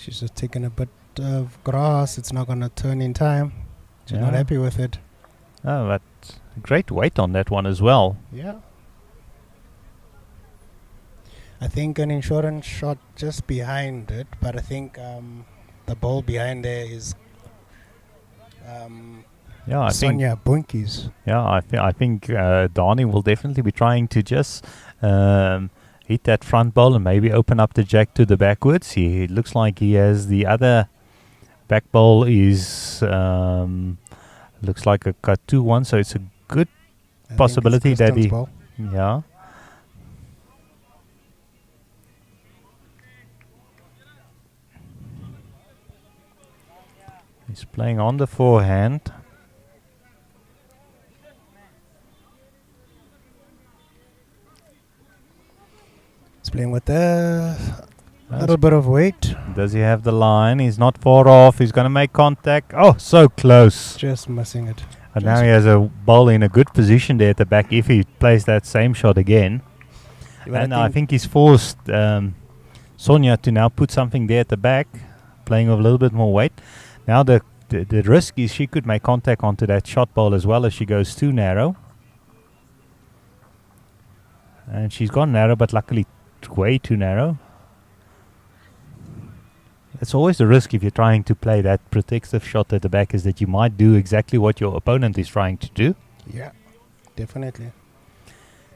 She's just taking a bit of grass. It's not gonna turn in time. She's not Yeah. happy with it. Oh, but great weight on that one as well. Yeah. I think an insurance shot just behind it, but I think the ball behind there is Yeah, I think. Sonia Bunkies. Yeah, I think Donnie will definitely be trying to just hit that front ball and maybe open up the jack to the backwards. He looks like he has the other back ball is looks like a cut 2-1, so it's a good I think possibility it's that Kristen's he. ball. Yeah. He's playing on the forehand. He's playing with a little bit of weight. Does he have the line? He's not far off. He's going to make contact. Oh, so close. Just missing it. And now he has a ball in a good position there at the back if he plays that same shot again. But And I think he's forced Sonia to now put something there at the back, playing with a little bit more weight. Now the risk is she could make contact onto that shot ball as well if she goes too narrow. And she's gone narrow, but luckily way too narrow. It's always the risk if you're trying to play that protective shot at the back, is that you might do exactly what your opponent is trying to do. Yeah, definitely.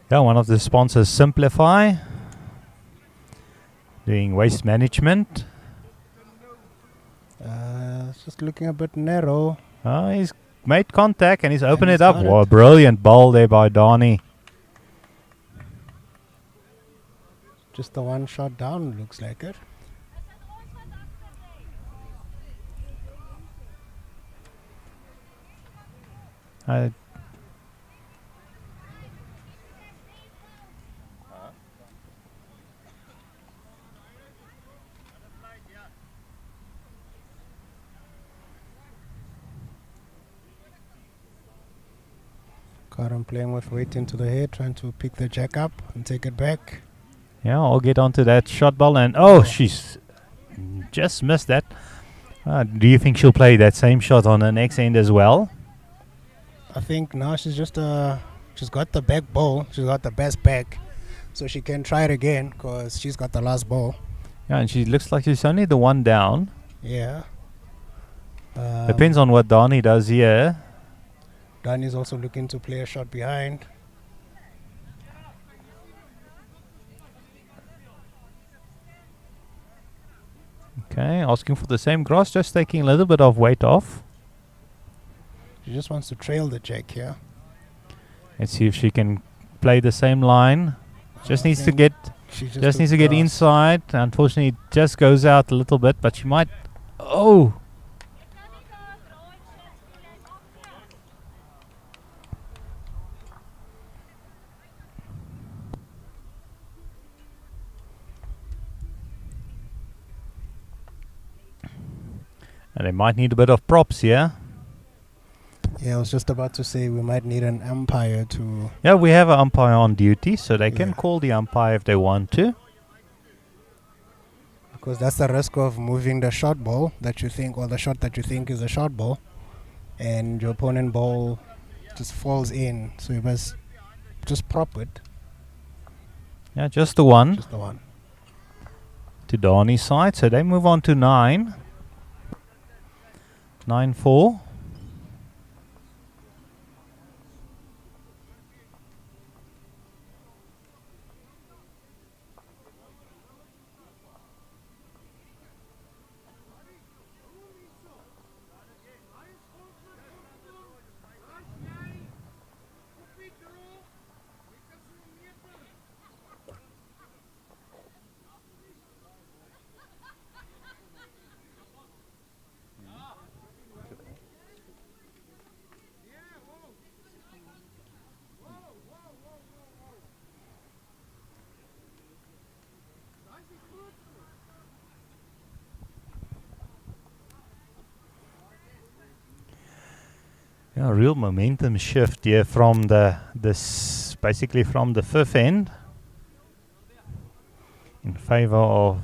Yeah, one of the sponsors, Simplify, doing waste management. It's just looking a bit narrow. He's made contact and he's opened he's it up. got Wow, it. brilliant ball there by Donnie. Just the one shot down, looks like it. I Karan playing with weight into the head, trying to pick the jack up and take it back. Yeah, I'll get onto that shot ball and oh, she's just missed that. Do you think she'll play that same shot on the next end as well? I think now she's just she's got the back ball. She's got the best back, so she can try it again because she's got the last ball. Yeah, and she looks like she's only the one down. Yeah. Depends on what Donnie does here. Danny's also looking to play a shot behind. Okay, asking for the same grass, just taking a little bit of weight off. She just wants to trail the jack here. Let's see if she can play the same line. Just I needs to think get she just needs to took get grass. inside. Unfortunately, it just goes out a little bit, but she might. Oh, and they might need a bit of props here. Yeah, I was just about to say we might need an umpire to. Yeah, we have an umpire on duty, so they can Yeah. call the umpire if they want to. Because that's the risk of moving the shot ball that you think, or the shot that you think is a shot ball, and your opponent ball just falls in. So you must just prop it. Yeah, just the one Just the one. to Donnie's side. So they move on to 9. 9-4. Yeah, real momentum shift here from basically from the fifth end in favor of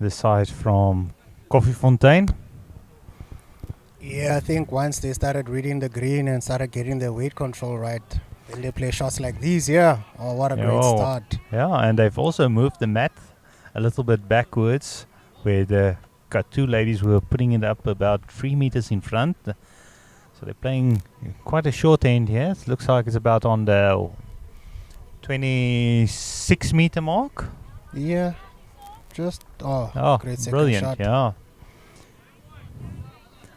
the side from koffiefontein. Yeah, I think once they started reading the green and started getting their weight control right, then they play shots like these. Yeah. Oh, what a great Yo. start. Yeah, and they've also moved the mat a little bit backwards, where the Katu ladies were putting it up about 3 meters in front. So they're playing quite a short end here. It looks like it's about on the 26 meter mark. Yeah. Just, Oh, great second brilliant, shot. yeah.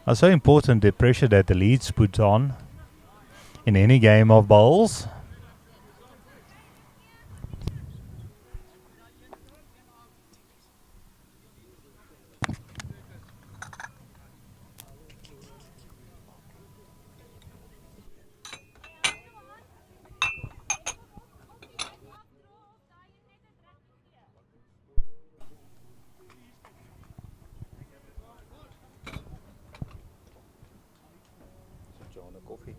It's so important, the pressure that the leads put on in any game of bowls. John, a coffee.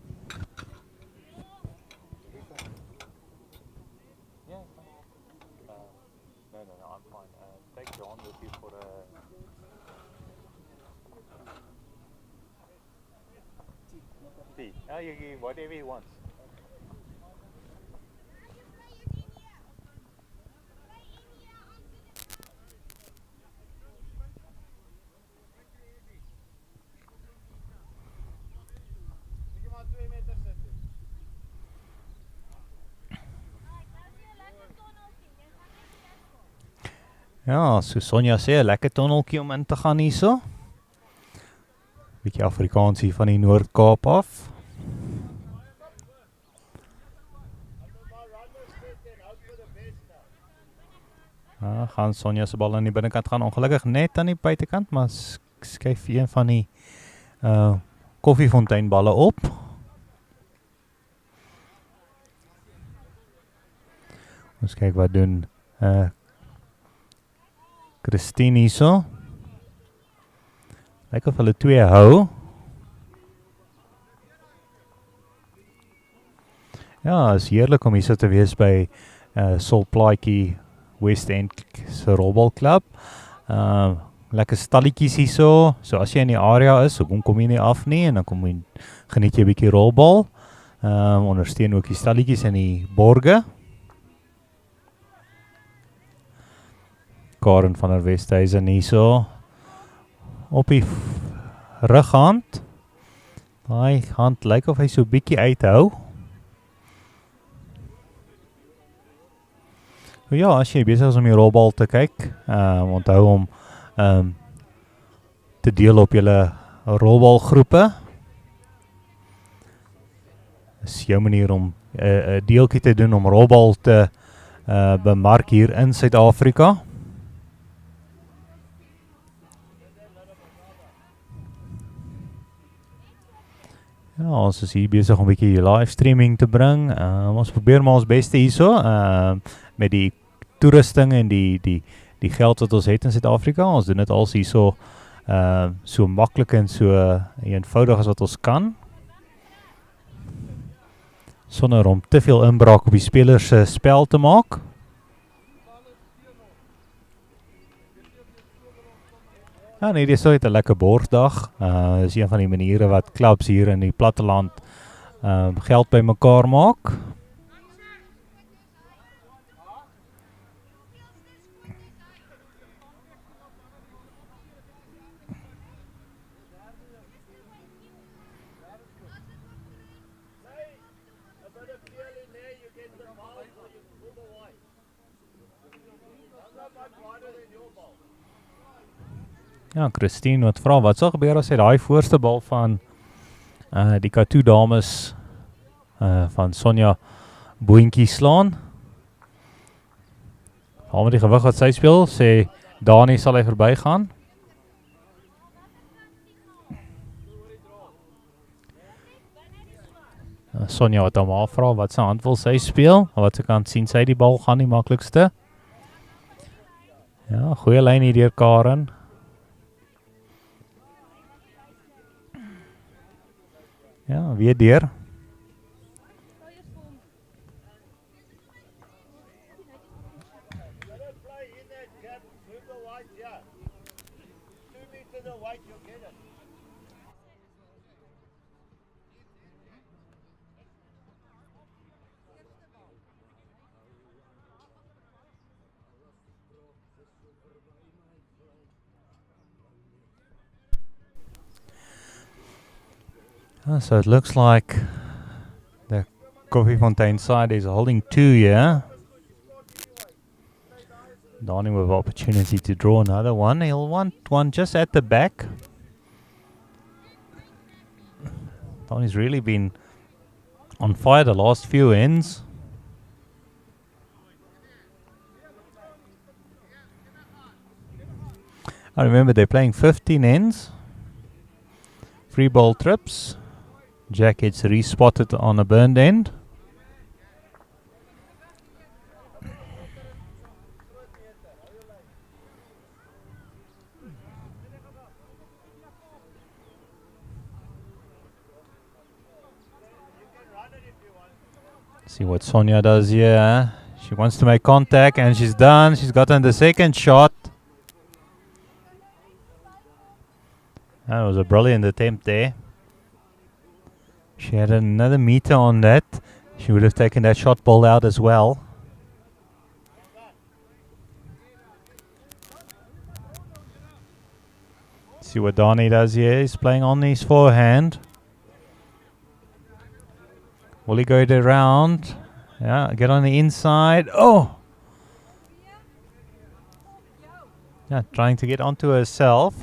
Yeah. No, I'm fine. Take John with you for a... tea. Whatever he wants. Ja, so Sonja sê, 'n lekker tonneltjie om in te gaan hierso. Bietjie Afrikaans hier van die Noord-Kaap af. Gaan Sonja se bal aan die binnekant gaan, ongelukkig net aan die buitekant, maar skuif een van die koffiefonteinballe op. Ons kyk wat doen Christine hierso. Lyk of hulle twee hou. Ja, is heerlik om hierso te wees by Plaatje West End se rolbalklub. Lekker stalletjies hierso. So as jy in die area is, so kom jy nie af nie en dan kom jy geniet jy 'n bietjie rolbal. Ondersteun ook die stalletjies en die borge. Karen van der Westhuizen hierso op die rughand. Daai hand lyk of hy so bietjie uithou. Ja, as jy besig is om die rolbal te kyk, onthou om te deel op julle rolbalgroepe. Dis jou manier om 'n deeltjie te doen om rolbal te bemark hier in Suid-Afrika. Ja, ons is hier besig om 'n bietjie livestreaming te bring. Ons probeer maar ons beste hierso met die toerusting en die geld wat ons het in Suid-Afrika. Ons doen dit als hierso so maklik en so eenvoudig as wat ons kan. Sonder om te veel inbraak op die spelers se spel te maak. Ja, nee, dis so 'n lekker borsdag. Is een van die maniere wat clubs hier in die platteland geld bymekaar maak. Ja, Christine wat vra wat sal gebeur as hy daai voorste bal van die Katu dames van Sonja Boentjie slaan. Al met die gewig wat sy speel, sê Dani sal hy verbygaan. Sonja wat hom afvra wat sy hand wil sy speel, wat sy kant sien sy die bal gaan die maklikste. Ja, goeie lyn hier deur Karen. Ja, weer deur. So it looks like the Koffiefontein side is holding 2 here. Donnie with opportunity to draw another one. He'll want one just at the back. Donnie's really been on fire the last few ends. I remember they're playing 15 ends. Free ball trips. Jack gets respotted on a burned end. See what Sonia does here. She wants to make contact and she's done. She's gotten the second shot. That was a brilliant attempt there. She had another meter on that. She would have taken that shot ball out as well. See what Donnie does here. He's playing on his forehand. Will he go it around? Yeah, get on the inside. Oh! Yeah, trying to get onto herself.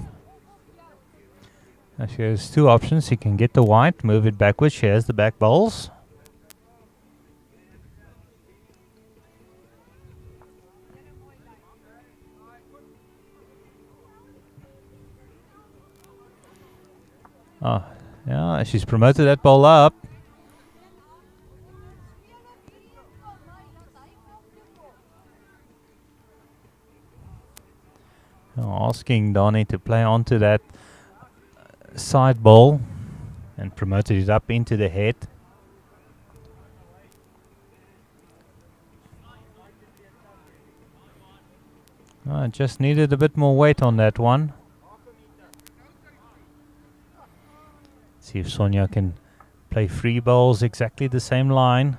Now she has two options. She can get the white, move it backwards. She has the back bowls. Oh, yeah, she's promoted that ball up. Asking Donnie to play onto that side ball and promoted it up into the head. Just needed a bit more weight on that one. See if Sonia can play free bowls exactly the same line.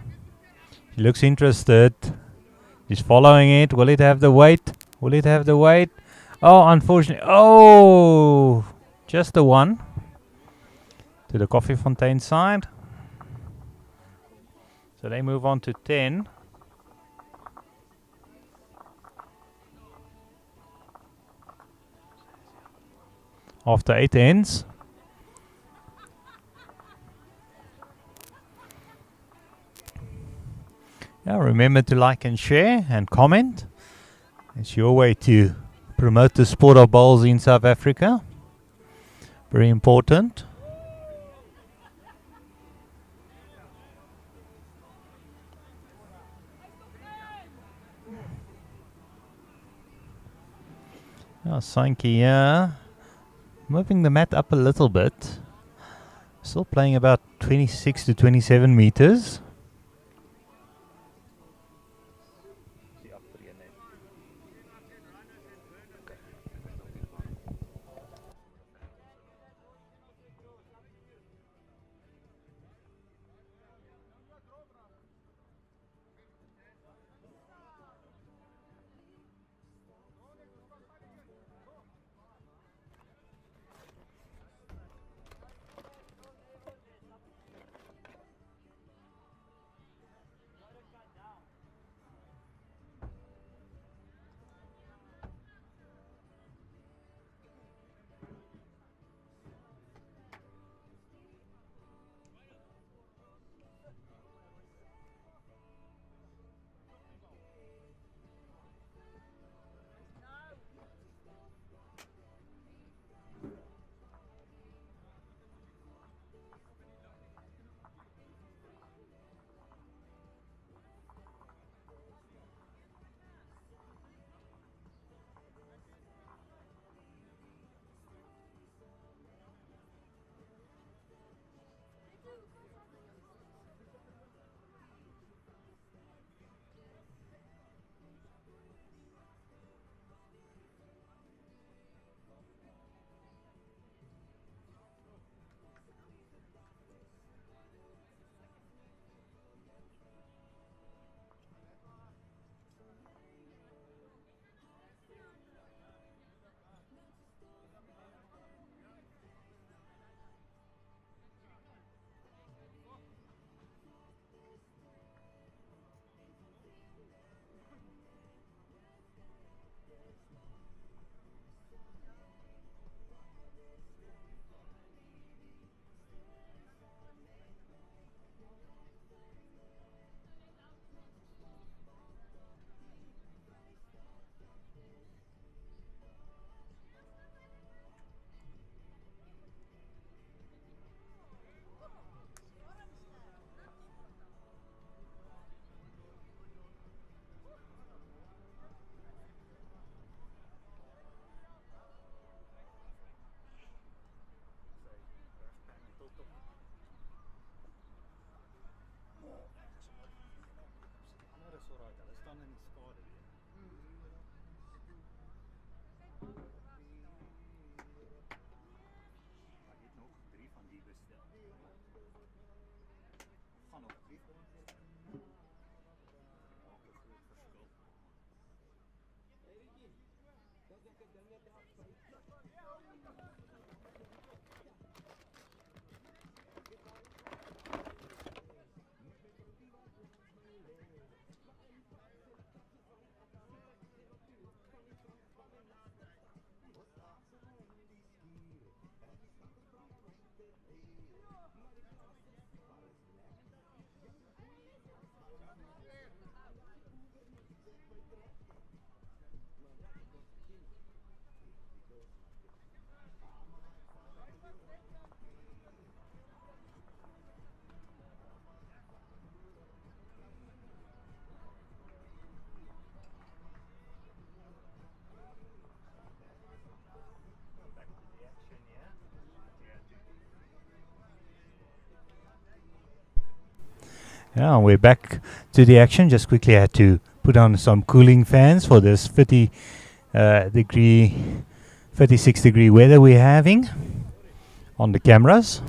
She looks interested. She's following it. Will it have the weight? Will it have the weight? Oh, unfortunately. Oh, just the one. To the Koffiefontein side. So they move on to 10. After 8 ends. Yeah, remember to like and share and comment. It's your way to promote the sport of bowls in South Africa. Very important. Sankey here. Moving the mat up a little bit. Still playing about 26 to 27 meters. Yeah, we're back to the action. Just quickly had to put on some cooling fans for this 36-degree weather we're having on the cameras.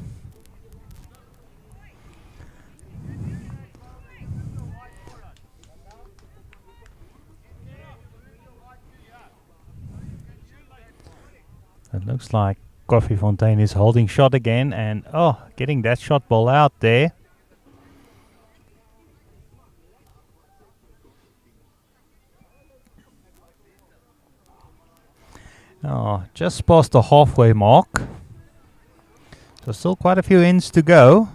It looks like Coffee Fontaine is holding shot again and getting that shot ball out there. Just past the halfway mark. So still quite a few ends to go.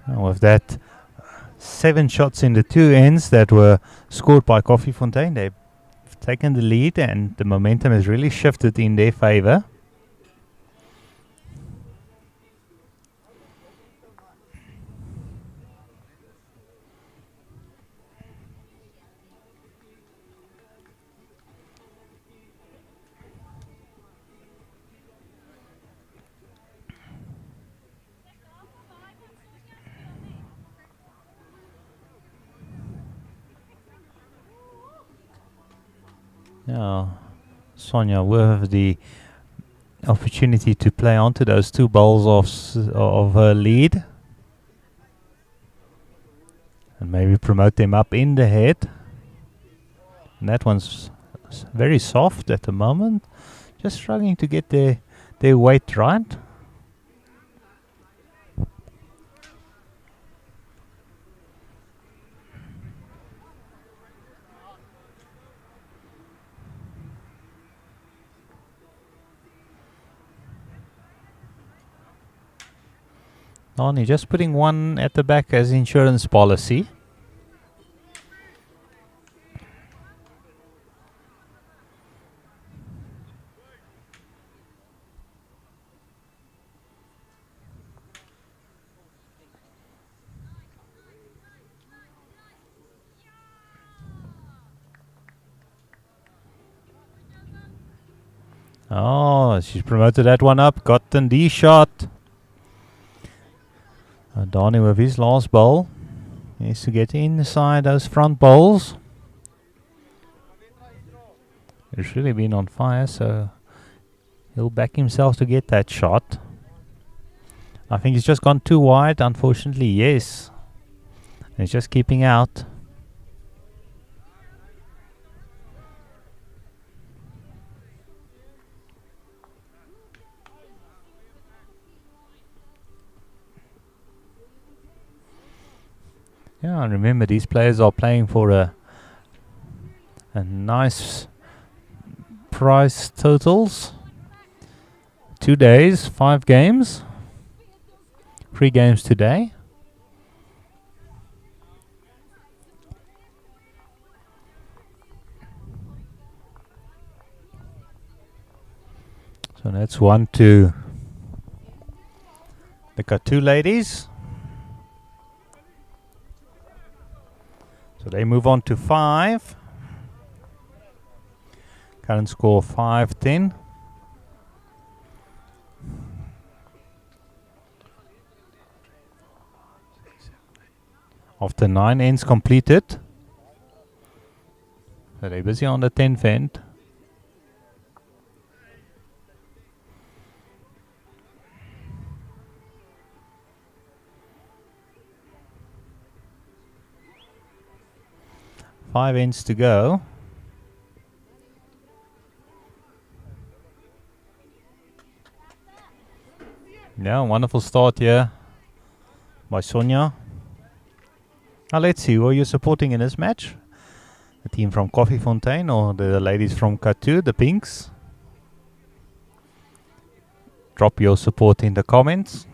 With that 7 shots in the 2 ends that were scored by Coffee Fontaine, they've taken the lead and the momentum has really shifted in their favor. Now, Sonia will have the opportunity to play onto those 2 balls of her lead and maybe promote them up in the head. And that one's very soft at the moment, just struggling to get their weight right. Only just putting one at the back as insurance policy. Oh, she's promoted that one up, gotten the shot. Donnie with his last bowl needs to get inside those front bowls. He's really been on fire, so he'll back himself to get that shot. I think he's just gone too wide, unfortunately, yes. And he's just keeping out. Yeah, and remember these players are playing for a nice prize totals. 2 days, 5 games. 3 games today. So that's 1 to the Katu ladies. So they move on to 5. Current score 5-10. After 9 ends completed. So they're busy on the 10th end. 5 ends to go. Yeah, wonderful start here by Sonia. Now let's see, who are you supporting in this match? The team from Koffiefontein or the ladies from Katu, the Pinks? Drop your support in the comments.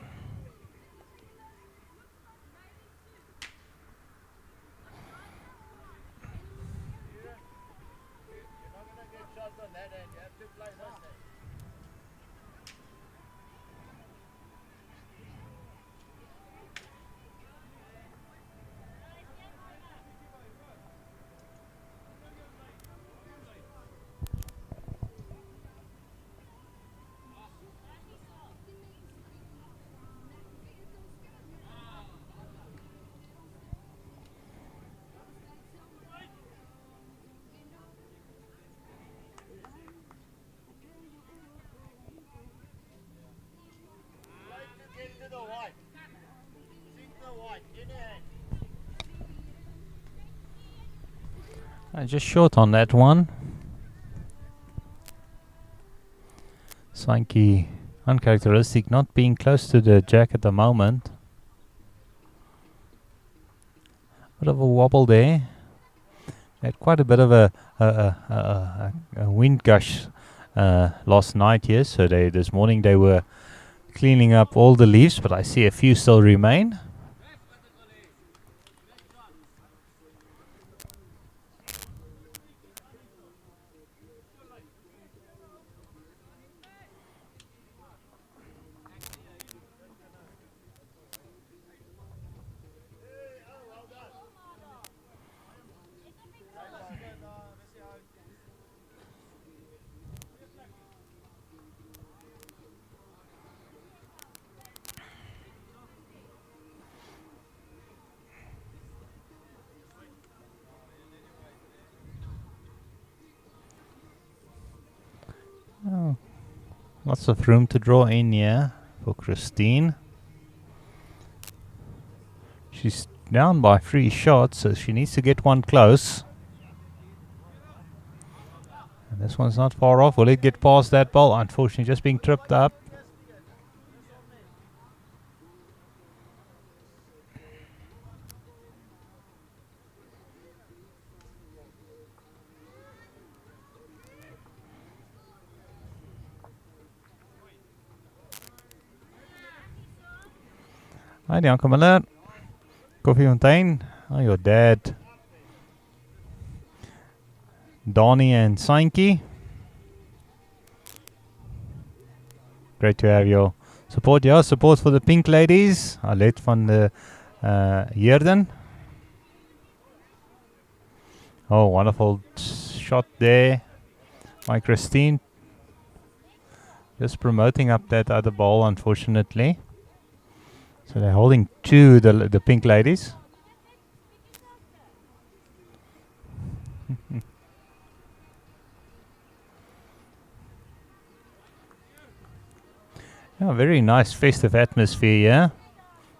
Just short on that one. Sankey, uncharacteristic, not being close to the jack at the moment. Bit of a wobble there. Had quite a bit of a wind gush last night here, so this morning they were cleaning up all the leaves, but I see a few still remain. Oh, lots of room to draw in here for Christine. She's down by 3 shots, so she needs to get one close. And this one's not far off. Will it get past that ball? Unfortunately, just being tripped up. Hi, Uncle Miller. Koffiefontein. Oh, your dad. Donnie and Sankey. Great to have your support. Yeah, support for the pink ladies. Alet van the Heerden. Oh, wonderful shot there by Christine. Just promoting up that other ball, unfortunately. So they're holding to the pink ladies. Yeah, very nice festive atmosphere, yeah.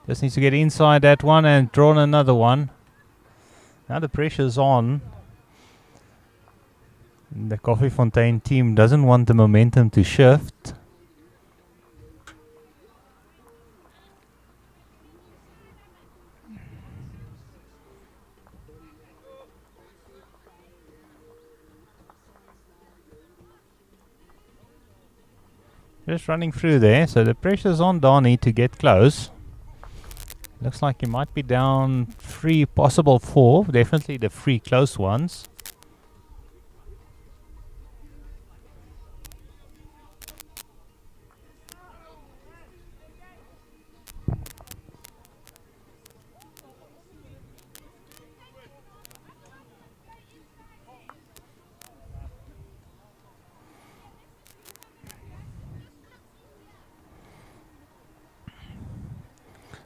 Just needs to get inside that one and draw another one. Now the pressure's on. The Koffiefontein team doesn't want the momentum to shift. Just running through there, so the pressure's on Donnie to get close. Looks like he might be down 3, possible 4, definitely the 3 close ones.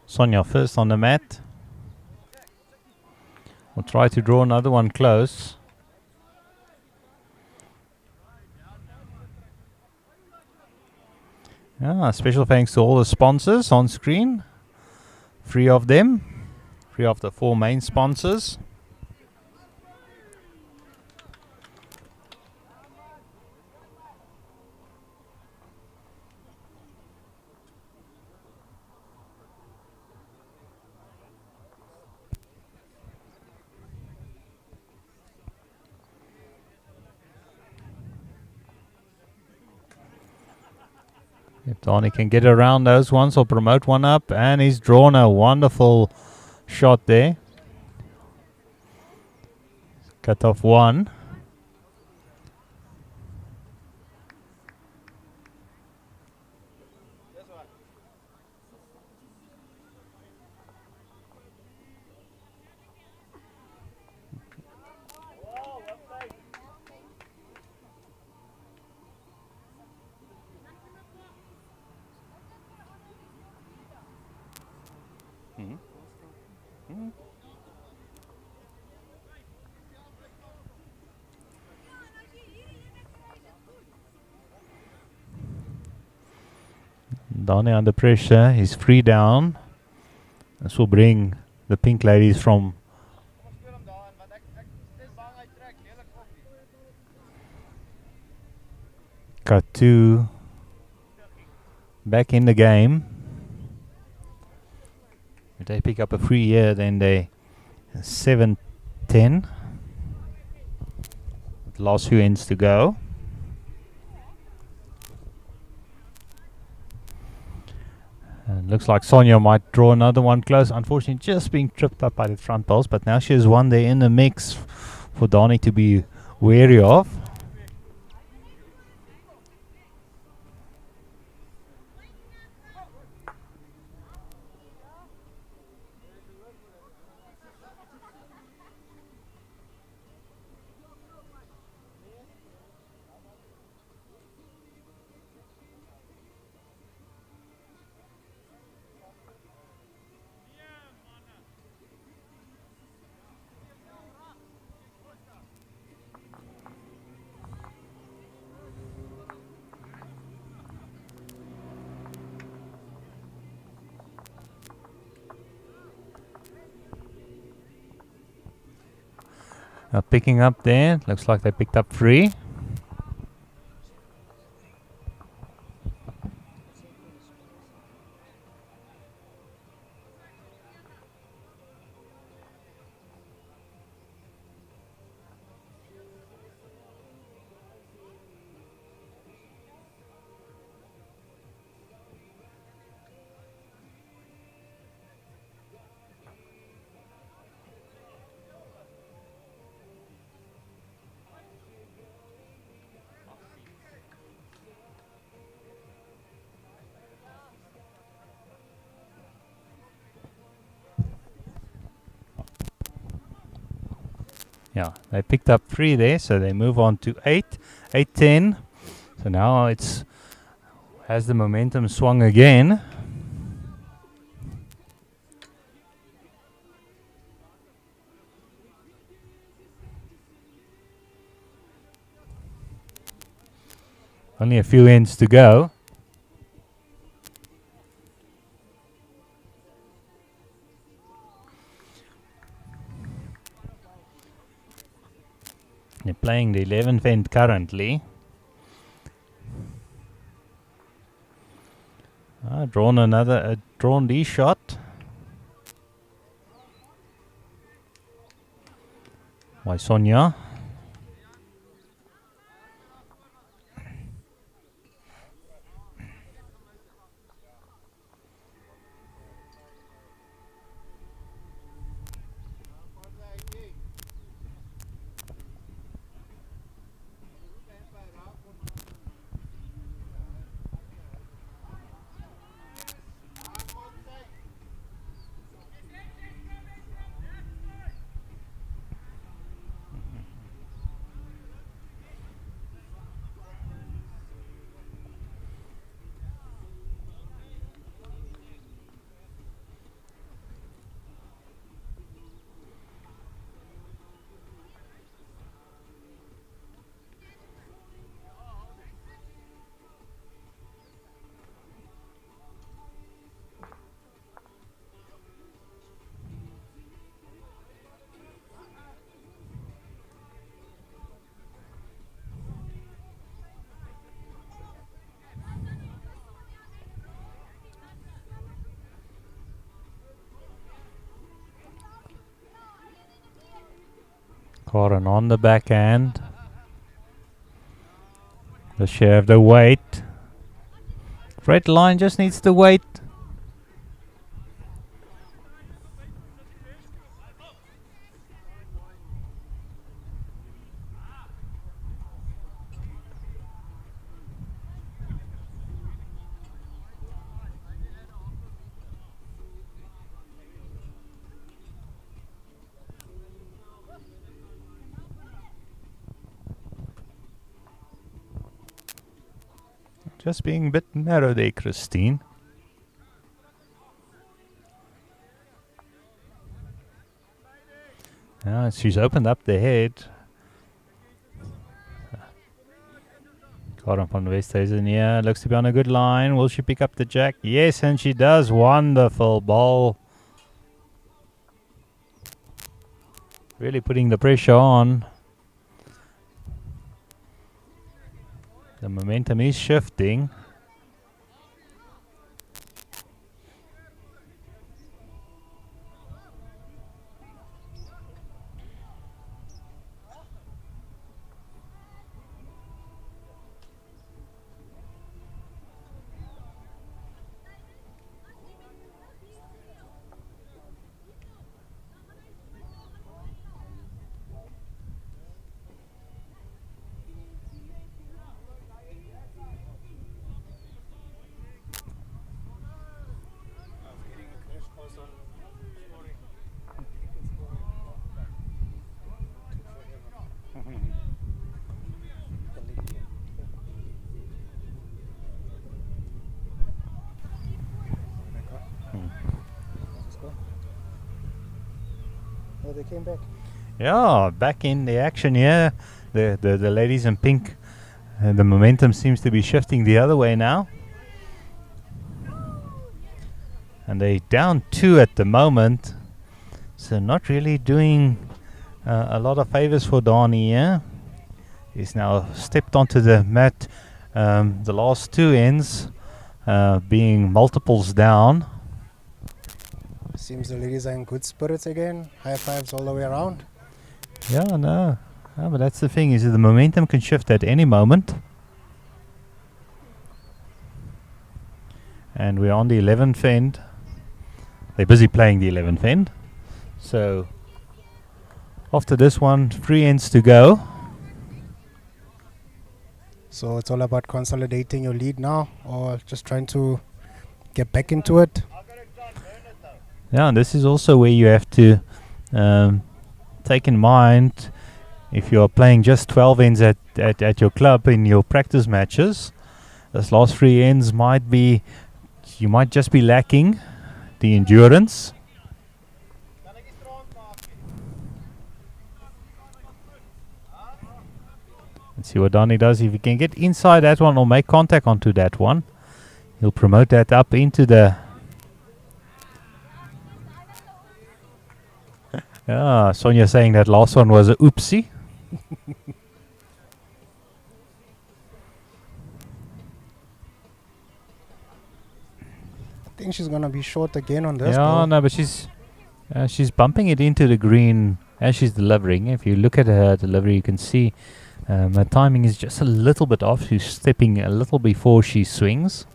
Sonia first on the mat. We'll try to draw another one close. Special thanks to all the sponsors on screen. 3 of them. 3 of the 4 main sponsors. Donny can get around those ones or promote one up, and he's drawn a wonderful shot there. Cut off one. Donny under pressure, he's free down. This will bring the pink ladies from cut 2 back in the game. If they pick up a free here, then they 7-10. Last few ends to go. And looks like Sonia might draw another one close. Unfortunately, just being tripped up by the front balls, but now she has one there in the mix for Donny to be wary of. Picking up there, looks like they picked up 3. Yeah, they picked up 3 there, so they move on to 8-10. So now has the momentum swung again. Only a few ends to go. They're playing the 11th end currently. Drawn D shot. By Sonia. Corin on the backhand. The share of the weight Red line just needs to wait. Just being a bit narrow there, Christine. Yeah, she's opened up the head. Karen van Westhuizen, yeah, looks to be on a good line. Will she pick up the jack? Yes, and she does. Wonderful ball. Really putting the pressure on. The momentum is shifting. Oh, they came back. Yeah, back in the action here. The ladies in pink. The momentum seems to be shifting the other way now. And they down 2 at the moment. So not really doing a lot of favors for Donnie here. He's now stepped onto the mat. The last 2 ends being multiples down. Seems the ladies are in good spirits again. High fives all the way around. Yeah, no. But that's the thing, is that the momentum can shift at any moment. And we're on the 11th end. They're busy playing the 11th end. So after this one, 3 ends to go. So it's all about consolidating your lead now, or just trying to get back into it. Yeah, and this is also where you have to take in mind, if you're playing just 12 ends at your club in your practice matches, this last 3 ends might be, you might just be lacking the endurance. Let's see what Donnie does. If he can get inside that one or make contact onto that one, he'll promote that up into the... Yeah, Sonia saying that last one was a oopsie. I think she's gonna be short again on this. Yeah, ball. no, but she's bumping it into the green as she's delivering. If you look at her delivery, you can see her timing is just a little bit off. She's stepping a little before she swings.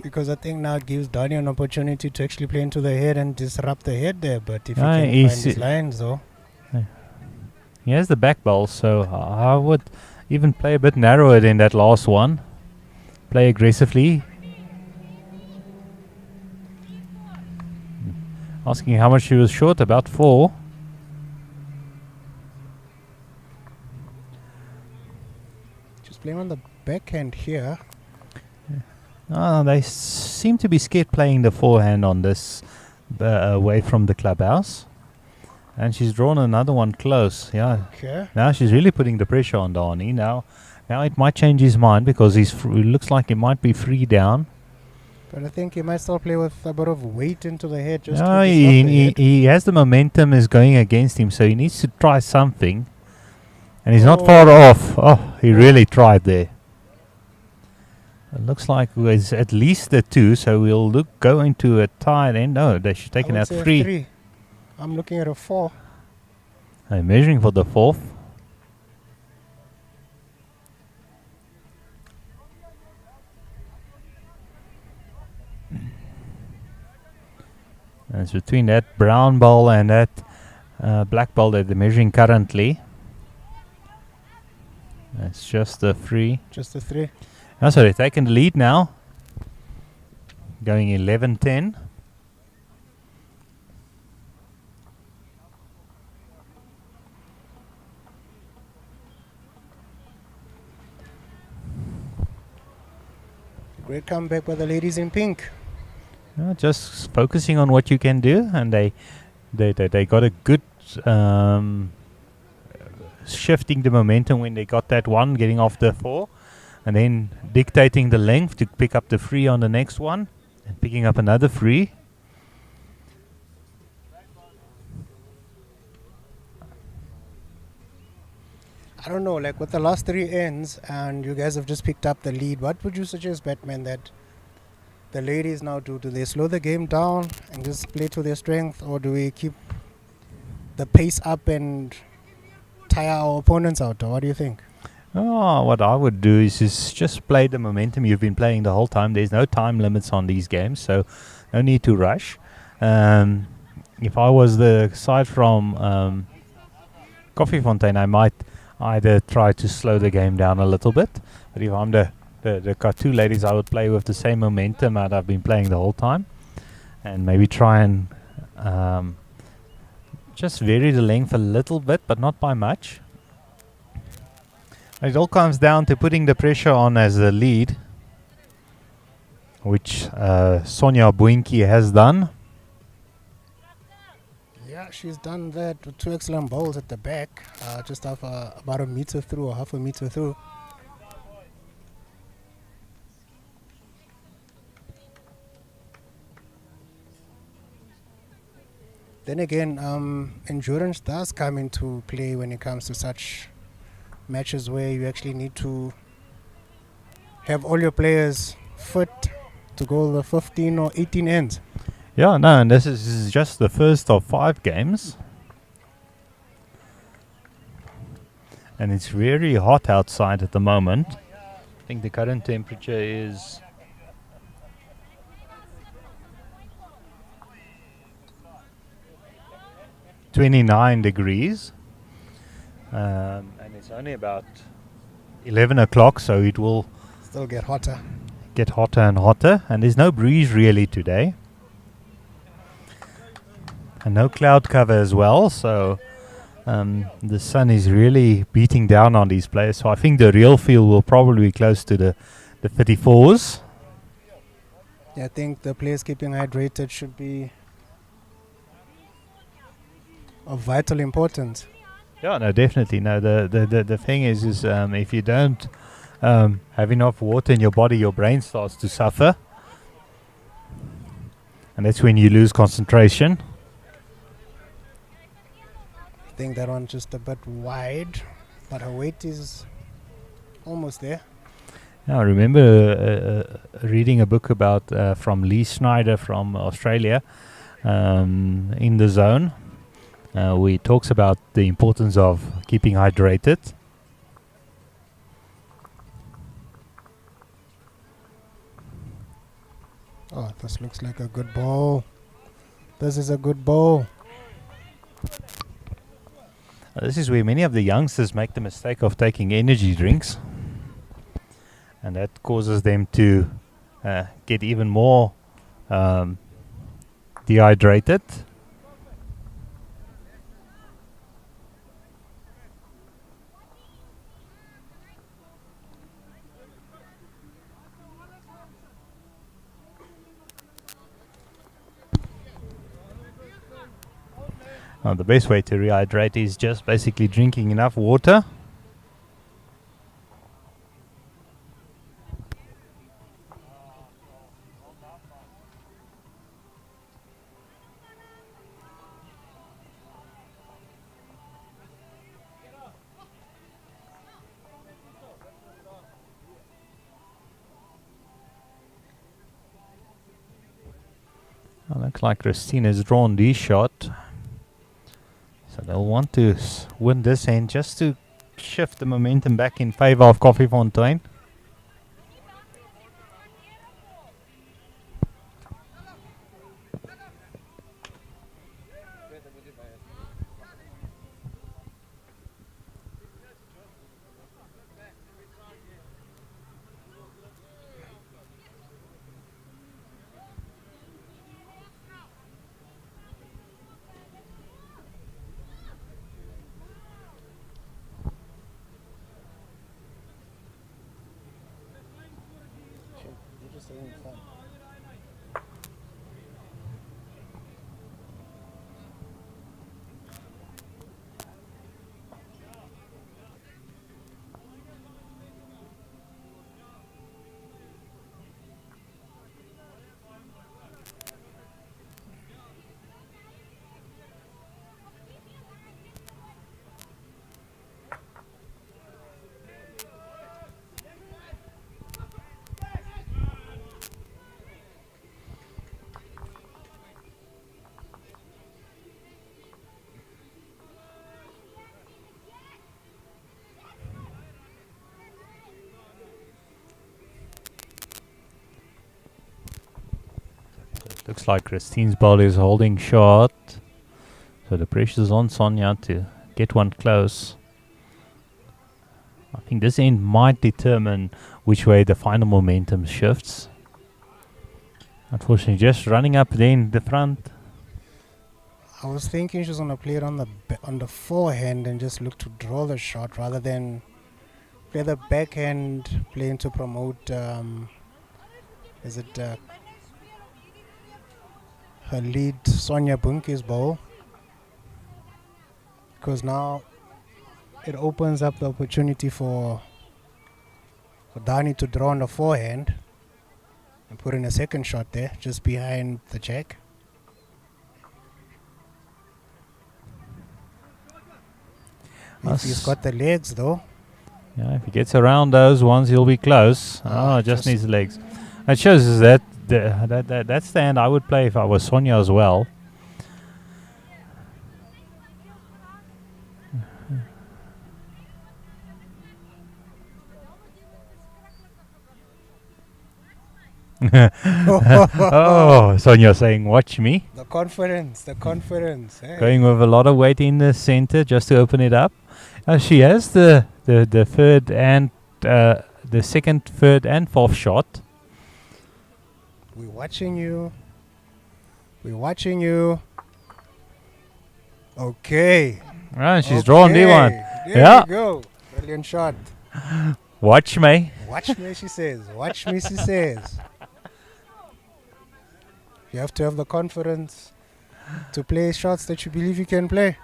Because I think now it gives Donnie an opportunity to actually play into the head and disrupt the head there. But if he can find his lines, though. He has the back ball, so I would even play a bit narrower than that last one. Play aggressively. Asking how much she was short, about 4. Just playing on the backhand here. They seem to be scared playing the forehand on this away from the clubhouse. And she's drawn another one close. Yeah. Okay. Now she's really putting the pressure on Donnie. Now it might change his mind because it looks like he might be free down. But I think he might still play with a bit of weight into the head. Just No, to disrupt the head. he has the momentum is going against him, so he needs to try something. And he's not far off. Oh, he really tried there. It looks like it's at least a 2, so we'll go into a tie end. No, they should take I out would say 3. I'm looking at a 4. I'm measuring for the 4th. And it's between that brown ball and that black ball that they're measuring currently. It's just a free. Just a 3. Oh, so they're taking the lead now. Going 11-10. Great comeback by the ladies in pink. Just focusing on what you can do, and they got a good shifting the momentum when they got that one, getting off the 4, and then dictating the length to pick up the free on the next one, and picking up another free. I don't know, like with the last 3 ends, and you guys have just picked up the lead, what would you suggest, Batman, that the ladies now do? Do they slow the game down and just play to their strength, or do we keep the pace up and tire our opponents out? Or what do you think? Oh, what I would do is just play the momentum you've been playing the whole time. There's no time limits on these games, so no need to rush. If I was the side from Coffee Fontaine, I might either try to slow the game down a little bit. But if I'm the Katu ladies, I would play with the same momentum that I've been playing the whole time, and maybe try and just vary the length a little bit, but not by much. It all comes down to putting the pressure on as the lead, which Sonia Buinki has done. Yeah, she's done that with 2 excellent bowls at the back, just off about a meter through or half a meter through. Then again, endurance does come into play when it comes to such matches where you actually need to have all your players fit to go the 15 or 18 ends. Yeah, no, and this is just the first of 5 games. And it's very hot outside at the moment. I think the current temperature is 29 degrees. And it's only about 11 o'clock, so it will Still get hotter. get hotter and hotter. And there's no breeze really today. And no cloud cover as well, so the sun is really beating down on these players. So I think the real feel will probably be close to the 34s. Yeah, I think the players keeping hydrated should be of vital importance. Yeah, no, definitely. No, the thing is if you don't have enough water in your body, your brain starts to suffer, and that's when you lose concentration. I think that one's just a bit wide, but her weight is almost there. Yeah, I remember reading a book about from Lee Snyder from Australia, In the Zone, where he talks about the importance of keeping hydrated. Oh, this looks like a good ball. This is a good ball. This is where many of the youngsters make the mistake of taking energy drinks, and that causes them to get even more dehydrated. The best way to rehydrate is just basically drinking enough water. Looks like Christina's drawn this shot. So they'll want to win this end just to shift the momentum back in favor of Coffee Fontaine. same fun. Looks like Christine's ball is holding short. So the pressure's on Sonia to get one close. I think this end might determine which way the final momentum shifts. Unfortunately, just running up there in the front. I was thinking she was gonna play it on the forehand and just look to draw the shot rather than play the backhand, playing to promote. Her lead, Sonia Bunke's ball, because now it opens up the opportunity for Dani to draw on the forehand and put in a second shot there, just behind the jack. If he's got the legs though. Yeah, if he gets around those ones, he'll be close. Just needs the legs. That shows us that that's the hand I would play if I was Sonia as well. Oh, Sonia saying, watch me. The confidence. Eh? Going with a lot of weight in the center just to open it up. She has the third and the second, third and fourth shot. We're watching you. Okay. She's drawn the one. There you go. Brilliant shot. Watch me. Watch me, she says. Watch me, she says. You have to have the confidence to play shots that you believe you can play.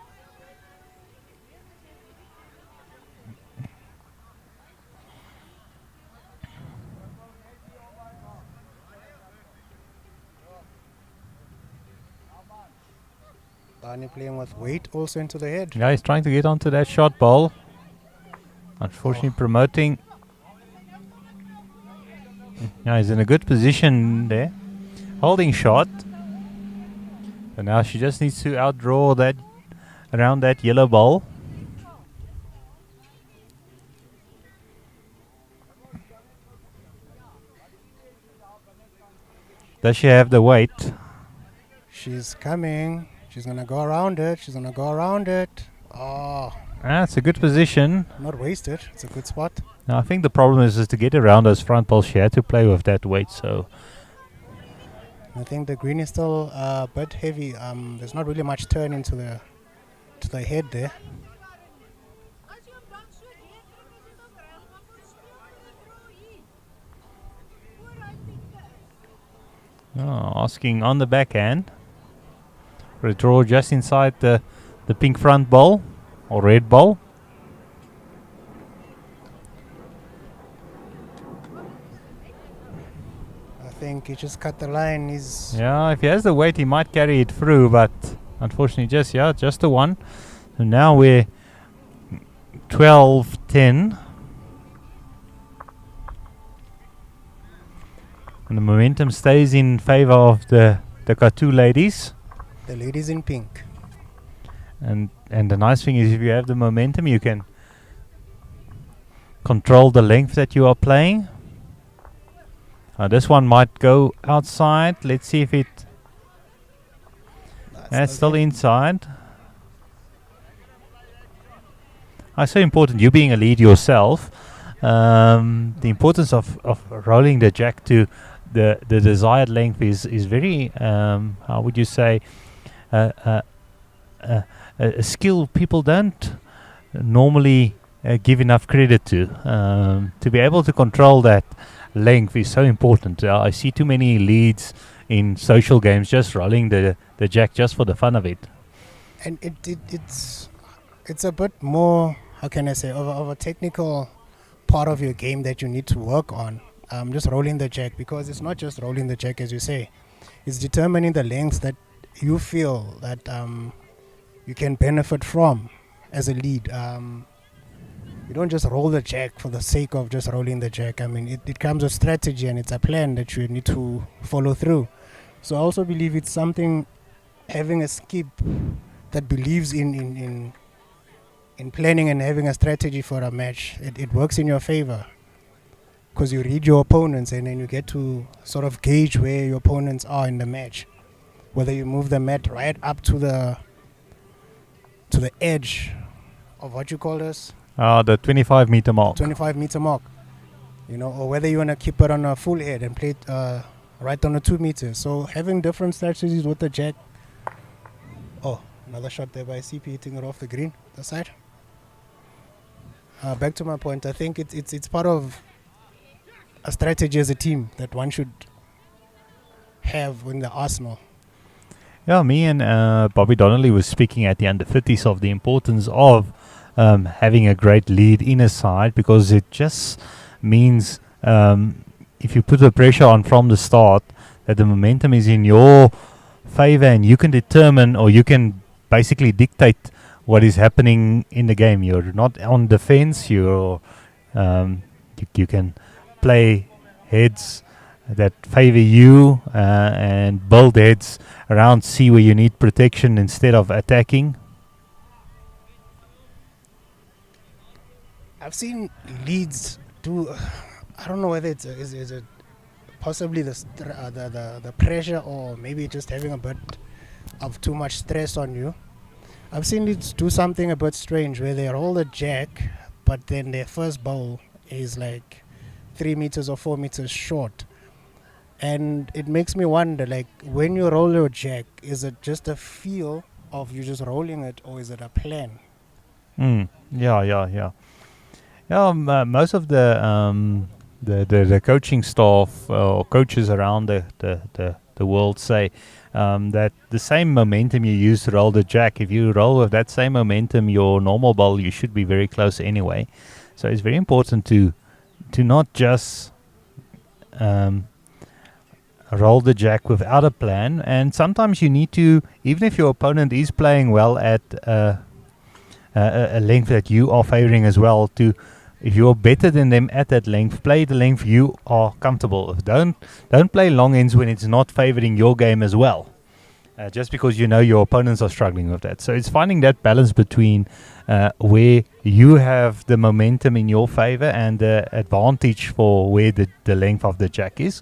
Dani playing with weight also into the head. Yeah, he's trying to get onto that shot ball. Unfortunately, promoting. Yeah, he's in a good position there. Holding shot. And now she just needs to outdraw that around that yellow ball. Does she have the weight? She's coming. She's going to go around it. Oh. It's a good position. Not wasted. It's a good spot. Now, I think the problem is to get around those front balls. She had to play with that weight. So I think the green is still a bit heavy. There's not really much turn into the head there. Asking on the backhand for a draw just inside the pink front ball or red ball. I think he just cut the line. Yeah, if he has the weight, he might carry it through, but unfortunately, just the one. And now we're 12-10. And the momentum stays in favor of the Katu ladies. The ladies in pink. And the nice thing is if you have the momentum, you can control the length that you are playing. This one might go outside. Let's see if it... That's still inside. It's so important, you being a lead yourself, the importance of rolling the jack to the desired length is very, how would you say, a skill people don't normally give enough credit to be able to control that length is so important. I see too many leads in social games just rolling the jack just for the fun of it. And it's a bit more, how can I say, of a technical part of your game that you need to work on. Just rolling the jack, because it's not just rolling the jack, as you say. It's determining the lengths that you feel that you can benefit from as a lead. You don't just roll the jack for the sake of just rolling the jack. I mean, it comes with strategy, and it's a plan that you need to follow through. So I also believe it's something, having a skip that believes in planning and having a strategy for a match. It works in your favor, because you read your opponents, and then you get to sort of gauge where your opponents are in the match. Whether you move the mat right up to the edge of what you call this, The 25-meter mark. 25-meter mark, or whether you want to keep it on a full head and play it right on the 2 meters. So having different strategies with the jack. Oh, another shot there by CP, hitting it off the green, the side. Back to my point, I think it's part of a strategy as a team that one should have in the arsenal. Yeah, me and Bobby Donnelly was speaking at the under-50s of the importance of having a great lead in a side, because it just means if you put the pressure on from the start, that the momentum is in your favor, and you can determine, or you can basically dictate what is happening in the game. You're not on defense. You can play heads that favor you and build heads around C where you need protection instead of attacking. I've seen leads do. I don't know whether is it possibly the pressure, or maybe just having a bit of too much stress on you. I've seen leads do something a bit strange, where they roll the jack, but then their first bowl is like 3 meters or 4 meters short. And it makes me wonder, like, when you roll your jack, is it just a feel of you just rolling it, or is it a plan? Yeah. Most of the coaching staff or coaches around the world say that the same momentum you use to roll the jack, if you roll with that same momentum your normal bowl, you should be very close anyway. So it's very important to not just roll the jack without a plan. And sometimes you need to, even if your opponent is playing well at a length that you are favoring as well, to, if you're better than them at that length, play the length you are comfortable with. Don't play long ends when it's not favoring your game as well, just because you know your opponents are struggling with that. So it's finding that balance between where you have the momentum in your favor and the advantage for where the length of the jack is.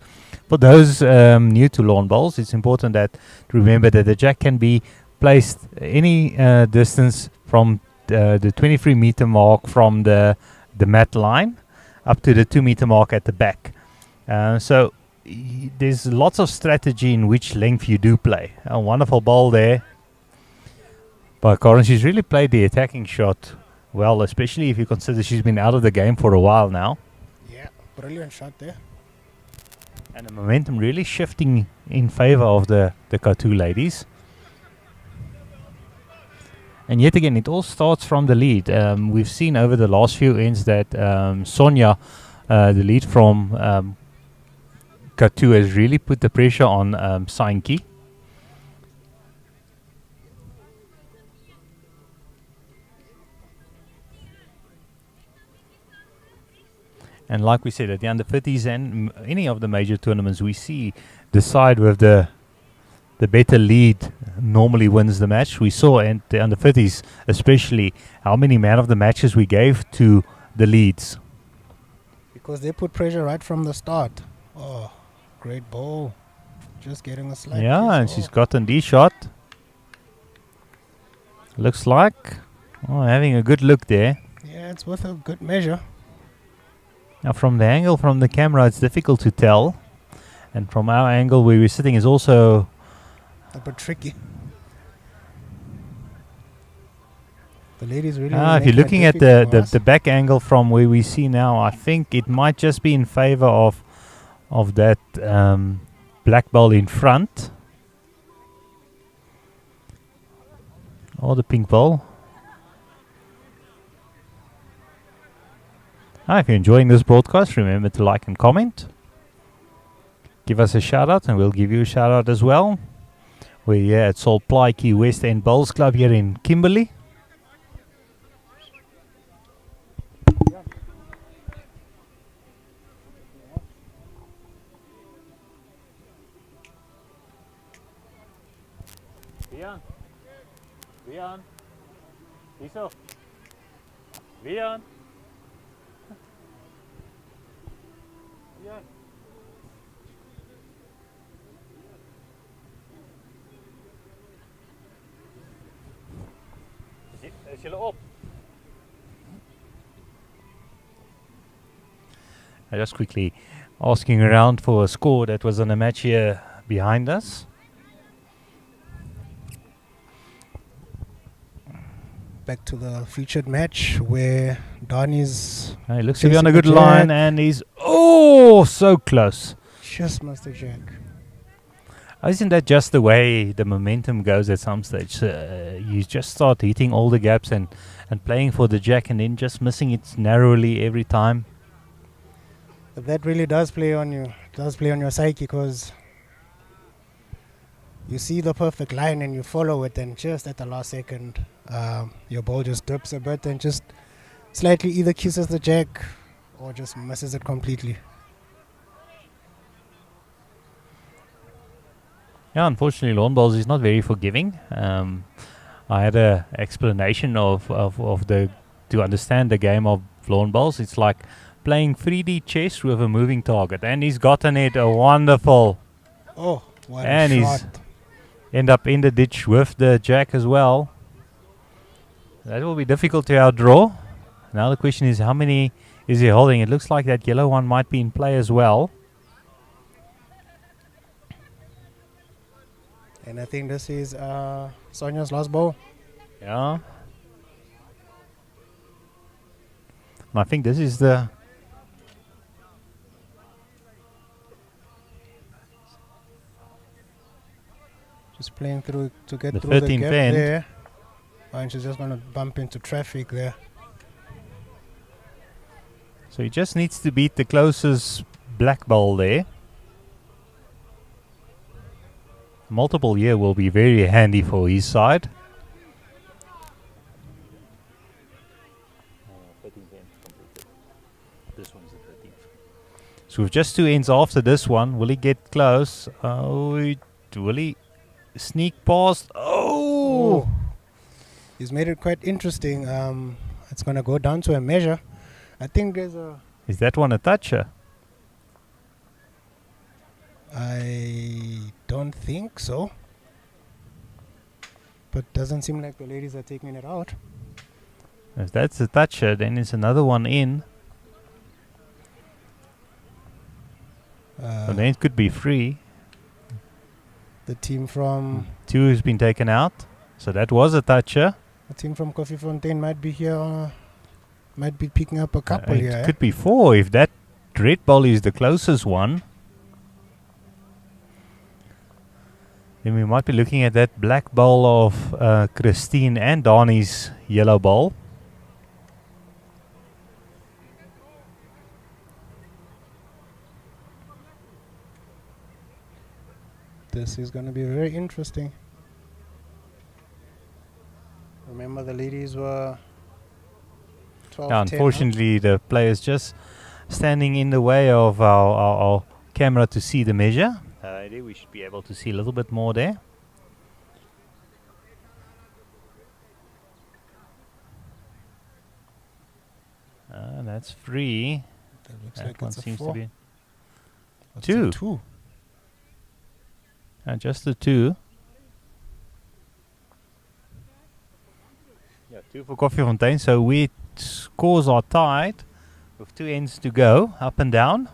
For those new to lawn bowls, it's important to remember that the jack can be placed any distance from the 23-meter mark from the mat line up to the 2-meter mark at the back. So there's lots of strategy in which length you do play. A wonderful ball there by Corin. She's really played the attacking shot well, especially if you consider she's been out of the game for a while now. Yeah, brilliant shot there. And the momentum really shifting in favor of the Katu ladies. And yet again, it all starts from the lead. We've seen over the last few ends that Sonia, the lead from Katu, has really put the pressure on Sainki. And like we said, at the under-50s and any of the major tournaments, we see the side with the better lead normally wins the match. We saw at the under-50s especially how many man of the matches we gave to the leads. Because they put pressure right from the start. Oh, great ball. Just getting a slight. Yeah, and she's gotten the shot. Looks like having a good look there. Yeah, it's worth a good measure. Now from the angle from the camera it's difficult to tell, and from our angle where we're sitting is also a bit tricky. The ladies really. If you're looking at the back angle from where we see now, I think it might just be in favor of of that black ball in front. Or the pink ball. If you're enjoying this broadcast, remember to like and comment. Give us a shout out and we'll give you a shout out as well. We're here at Plaatje West End Bowls Club here in Kimberley. Leon. Wieso? Leon. Leon. Is jullie op? Just quickly asking around for a score that was on a match here behind us. Back to the featured match where Donnie's He looks to be on a chasing good the line jack. and he's so close. Just missed the jack. Isn't that just the way the momentum goes at some stage? You just start hitting all the gaps and playing for the jack and then just missing it narrowly every time. But that really does play on you. Does play on your psyche because you see the perfect line and you follow it, and just at the last second, your ball just dips a bit and just slightly either kisses the jack or just misses it completely. Yeah, unfortunately, lawn bowls is not very forgiving. I had a explanation of the to understand the game of lawn bowls. It's like playing 3D chess with a moving target, and he's gotten it a wonderful. Oh, what And a he's shot. end up in the ditch with the jack as well. That will be difficult to outdraw. Now the question is, how many is he holding? It looks like that yellow one might be in play as well. And I think this is Sonia's last ball. Yeah. And I think this is the... Just playing through to get The through the 13th gap end. there. And she's just going to bump into traffic there. So he just needs to beat the closest black ball there. Multiple here will be very handy for his side. 13th end completed. This one's the 13th. So with just 2 ends after this one, will he get close? Will he sneak past? Oh! He's made it quite interesting. It's going to go down to a measure. I think there's a... Is that one a toucher? I don't think so. But doesn't seem like the ladies are taking it out. If that's a toucher, then it's another one in. So then it could be free. The team from 2 has been taken out. So that was a toucher. the team from Coffee Fontaine might be here. Might be picking up a couple It here. eh? could be 4 if that red ball is the closest one. Then we might be looking at that black ball of Christine and Donnie's yellow ball. This is going to be very interesting. Remember, the ladies were 12 Yeah, 10 up. unfortunately, the players just standing in the way of our camera to see the measure. There we should be able to see a little bit more there. That's free. That looks That like one it's a seems to 4. be It's two. a 2. Just the 2. Yeah, 2 for Coffee Fontaine. So we scores are tied with 2 ends to go, up and down.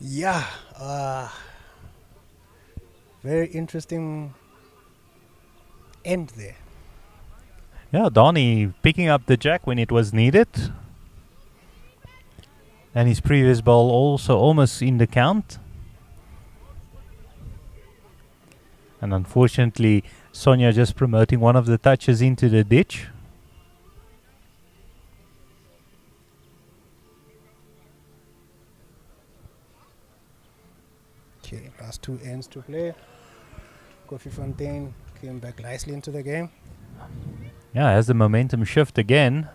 Yeah. very interesting end there. Yeah, Donny picking up the jack when it was needed. And his previous ball also almost in the count. And unfortunately, Sonia just promoting one of the touches into the ditch. Okay, last 2 ends to play. Kofi Fontaine came back nicely into the game. Yeah, has the momentum shift again.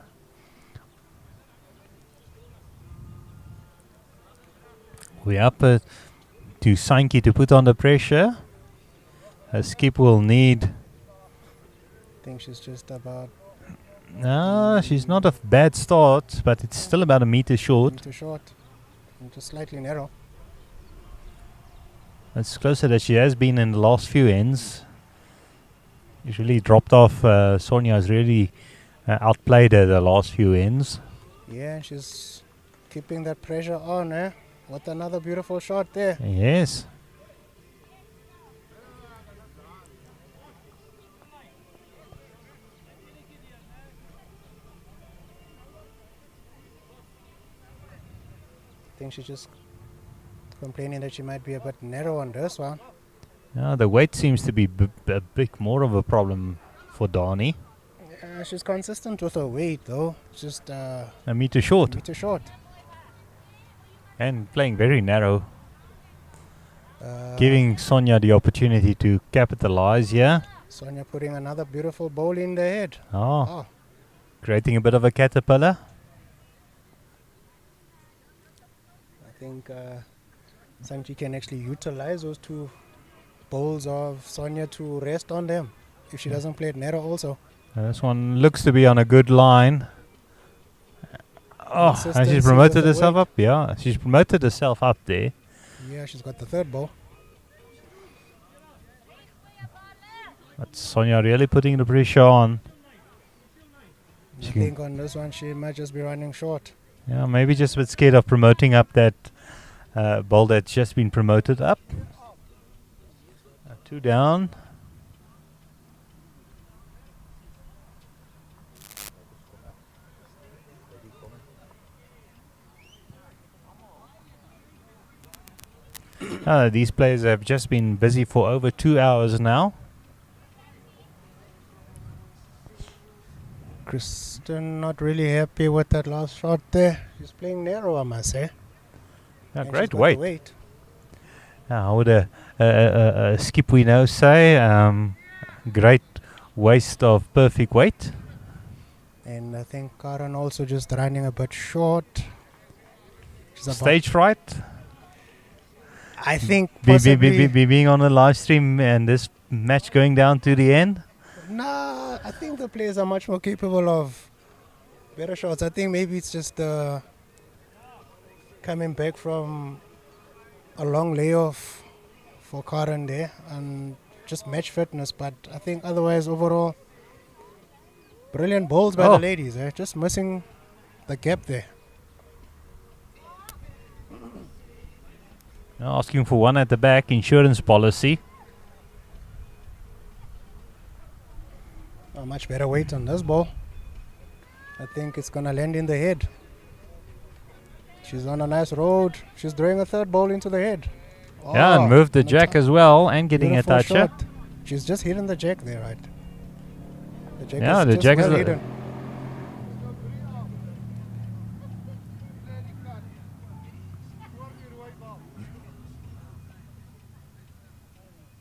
We're up to Sankey to put on the pressure. Skip will need... I think she's just about No, she's not a bad start, but it's still about a meter short. too short and just slightly narrow. It's closer than she has been in the last few ends. She's really dropped off. Sonia has really outplayed her the last few ends. Yeah, she's keeping that pressure on, eh? What another beautiful shot there. Yes. I think she's just complaining that she might be a bit narrow on this one. Yeah, the weight seems to be a bit more of a problem for Dani. Yeah, she's consistent with her weight though. Just A meter short. meter short. And playing very narrow. Giving Sonia the opportunity to capitalize, yeah. Sonia putting another beautiful bowl in the head. Oh, creating a bit of a caterpillar. I think Sanchi can actually utilize those 2 bowls of Sonia to rest on them if she doesn't play it narrow also. This one looks to be on a good line. Oh, and Consistency she's with promoted the herself weight. up. Yeah, she's promoted herself up there. Yeah, she's got the 3rd bowl. But Sonia really putting the pressure on. I think on this one she might just be running short. Yeah, maybe just a bit scared of promoting up that ball that's just been promoted up. 2 down. These players have just been busy for over 2 hours now. Kristen not really happy with that last shot there. She's playing narrow, I must say. Yeah, And she's great got the weight. weight. How would a skip we know say? Great waste of perfect weight. And I think Karen also just running a bit short. She's about- Stage fright. I think possibly. Being on a live stream and this match going down to the end. Nah, I think the players are much more capable of better shots. I think maybe it's just coming back from a long layoff for Karen there and just match fitness. But I think otherwise, overall, brilliant bowls by the ladies. Just missing the gap there. Now asking for one at the back, insurance policy. A much better weight on this ball. I think it's gonna land in the head. She's on a nice road. She's throwing a 3rd ball into the head. Yeah, and moved the and jack it's as well and getting a beautiful toucher. shot. She's just hitting the jack there, right? The jack Yeah, is the just jack well is hidden.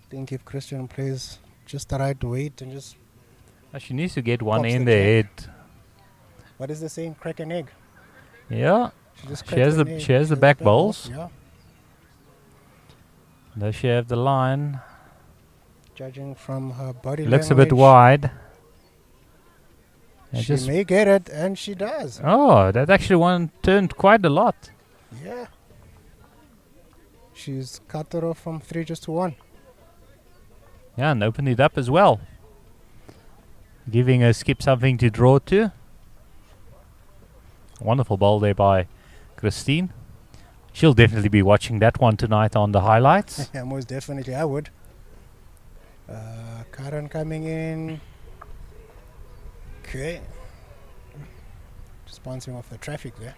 I think if Christian plays just the right weight and just She needs to get one Pops in the the jack. head. what is the saying? Crack an egg. Yeah. She just She cracks has an the- egg. she has the back bowls. Yeah. Does she have the line? Judging from her body Looks a language, bit wide. And she just may get it, and she does. oh, that actually one turned quite a lot. Yeah. She's cut her off from 3 just to 1. Yeah, and opened it up as well. Giving her skip something to draw to. Wonderful ball there by Christine. She'll definitely be watching that one tonight on the highlights. Yeah, most definitely I would. Karen coming in. Okay. Just bouncing off the traffic there.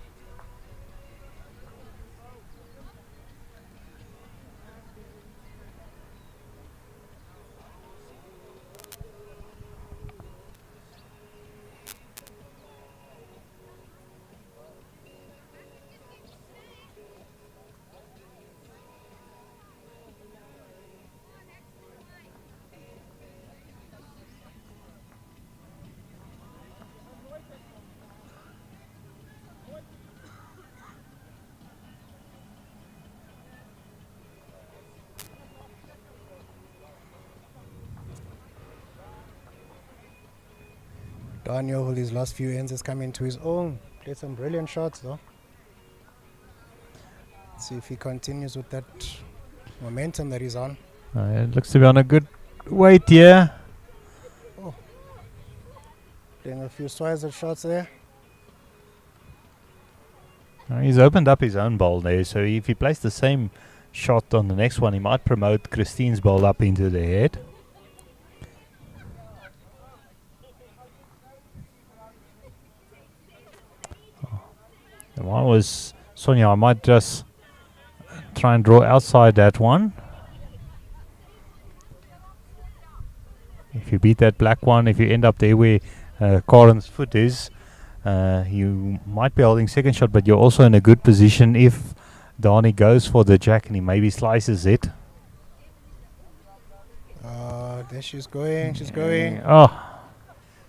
Daniel, with his last few ends, has come into his own. Played some brilliant shots, though. Let's see if he continues with that momentum that he's on. It looks to be on a good weight here. Playing a few swires of shots there. He's opened up his own bowl there, so if he plays the same shot on the next one, he might promote Christine's bowl up into the head. The one was Sonia. I might just try and draw outside that one. If you beat that black one, if you end up there where Karen's foot is, you might be holding second shot, but you're also in a good position if Dani goes for the jack and he maybe slices it. There she's going, she's going. Oh,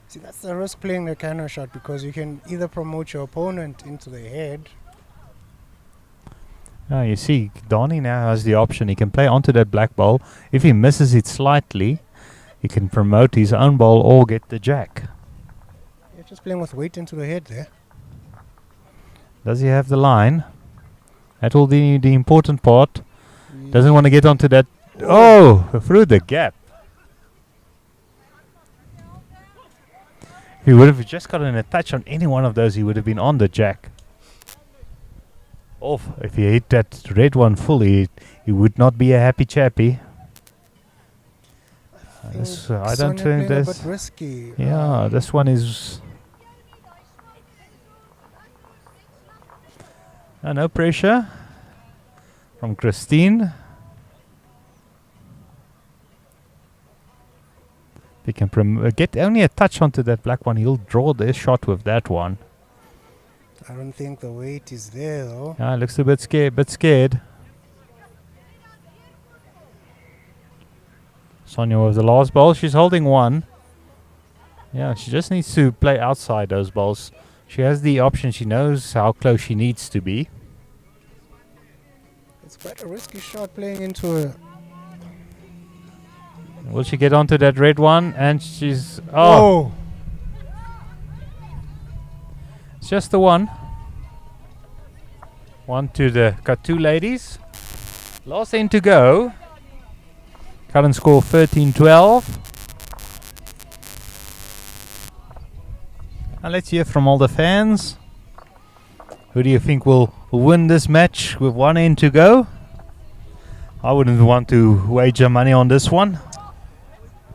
See, that's the risk playing the counter shot, because you can either promote your opponent into the head. you see, Dani now has the option. He can play onto that black ball. If he misses it slightly, he can promote his own ball or get the jack. You're just playing with weight into the head there. Does he have the line? That's all the important part. Doesn't want to get onto that. Oh, through the gap. If he would have just gotten a touch on any one of those, he would have been on the jack. Off. If he hit that red one fully, he would not be a happy chappy. I don't Sonia think playing a this. bit risky. Yeah, this one is. No pressure from Christine. If he can get only a touch onto that black one, he'll draw the shot with that one. I don't think the weight is there, though. Yeah, looks a bit scared. Sonia with the last ball. She's holding one. Yeah, she just needs to play outside those balls. She has the option. She knows how close she needs to be. It's quite a risky shot playing into a... Will she get onto that red one? And she's... Oh! It's just the one. One to the Katu ladies. Last end to go. Current score 13-12. Now let's hear from all the fans. Who do you think will win this match with one end to go? I wouldn't want to wager money on this one.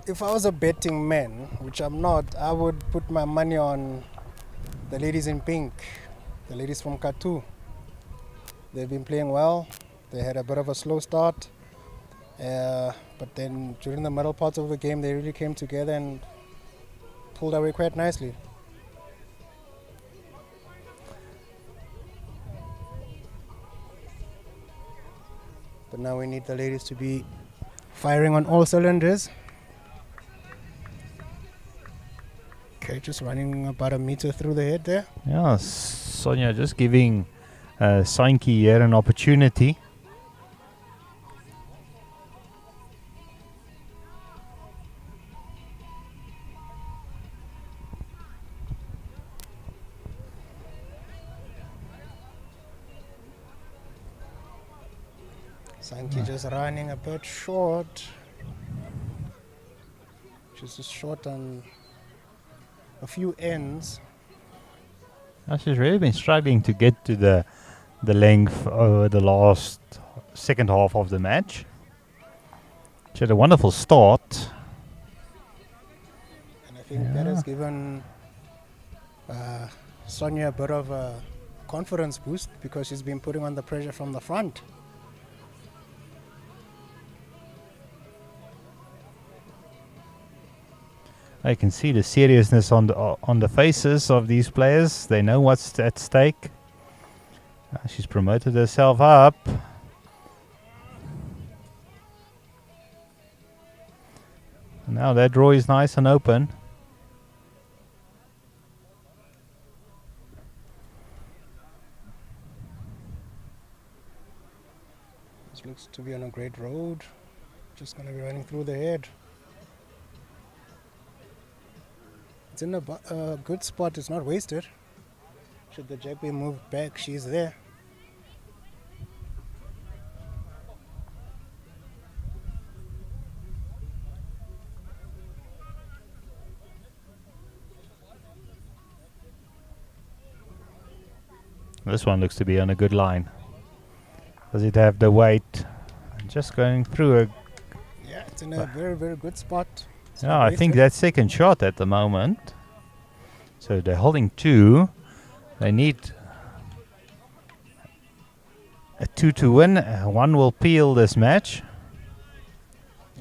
If I was a betting man, which I'm not, I would put my money on the ladies in pink, the ladies from Katu. They've been playing well. They had a bit of a slow start. But then during the middle parts of the game, they really came together and pulled away quite nicely. But now we need the ladies to be firing on all cylinders. Okay, just running about a meter through the head there. Yeah, Sonia just giving Sainki here an opportunity. Sainki just running a bit short. Just short on a few ends. She's really been struggling to get to the length over the last second half of the match. She had a wonderful start. It's given Sonia a bit of a confidence boost because she's been putting on the pressure from the front. I can see the seriousness on the faces of these players. They know what's at stake. She's promoted herself up. Now that draw is nice and open. This looks to be on a great road. Just going to be running through the head. It's in a good spot. It's not wasted. Should the jack be moved back, she's there. This one looks to be on a good line. Does it have the weight? Just going through a... Yeah, it's in a very, very good spot. It's Yeah, not I think wasted. that's second shot at the moment. So they're holding 2. They need a 2 to win. 1 will peel this match.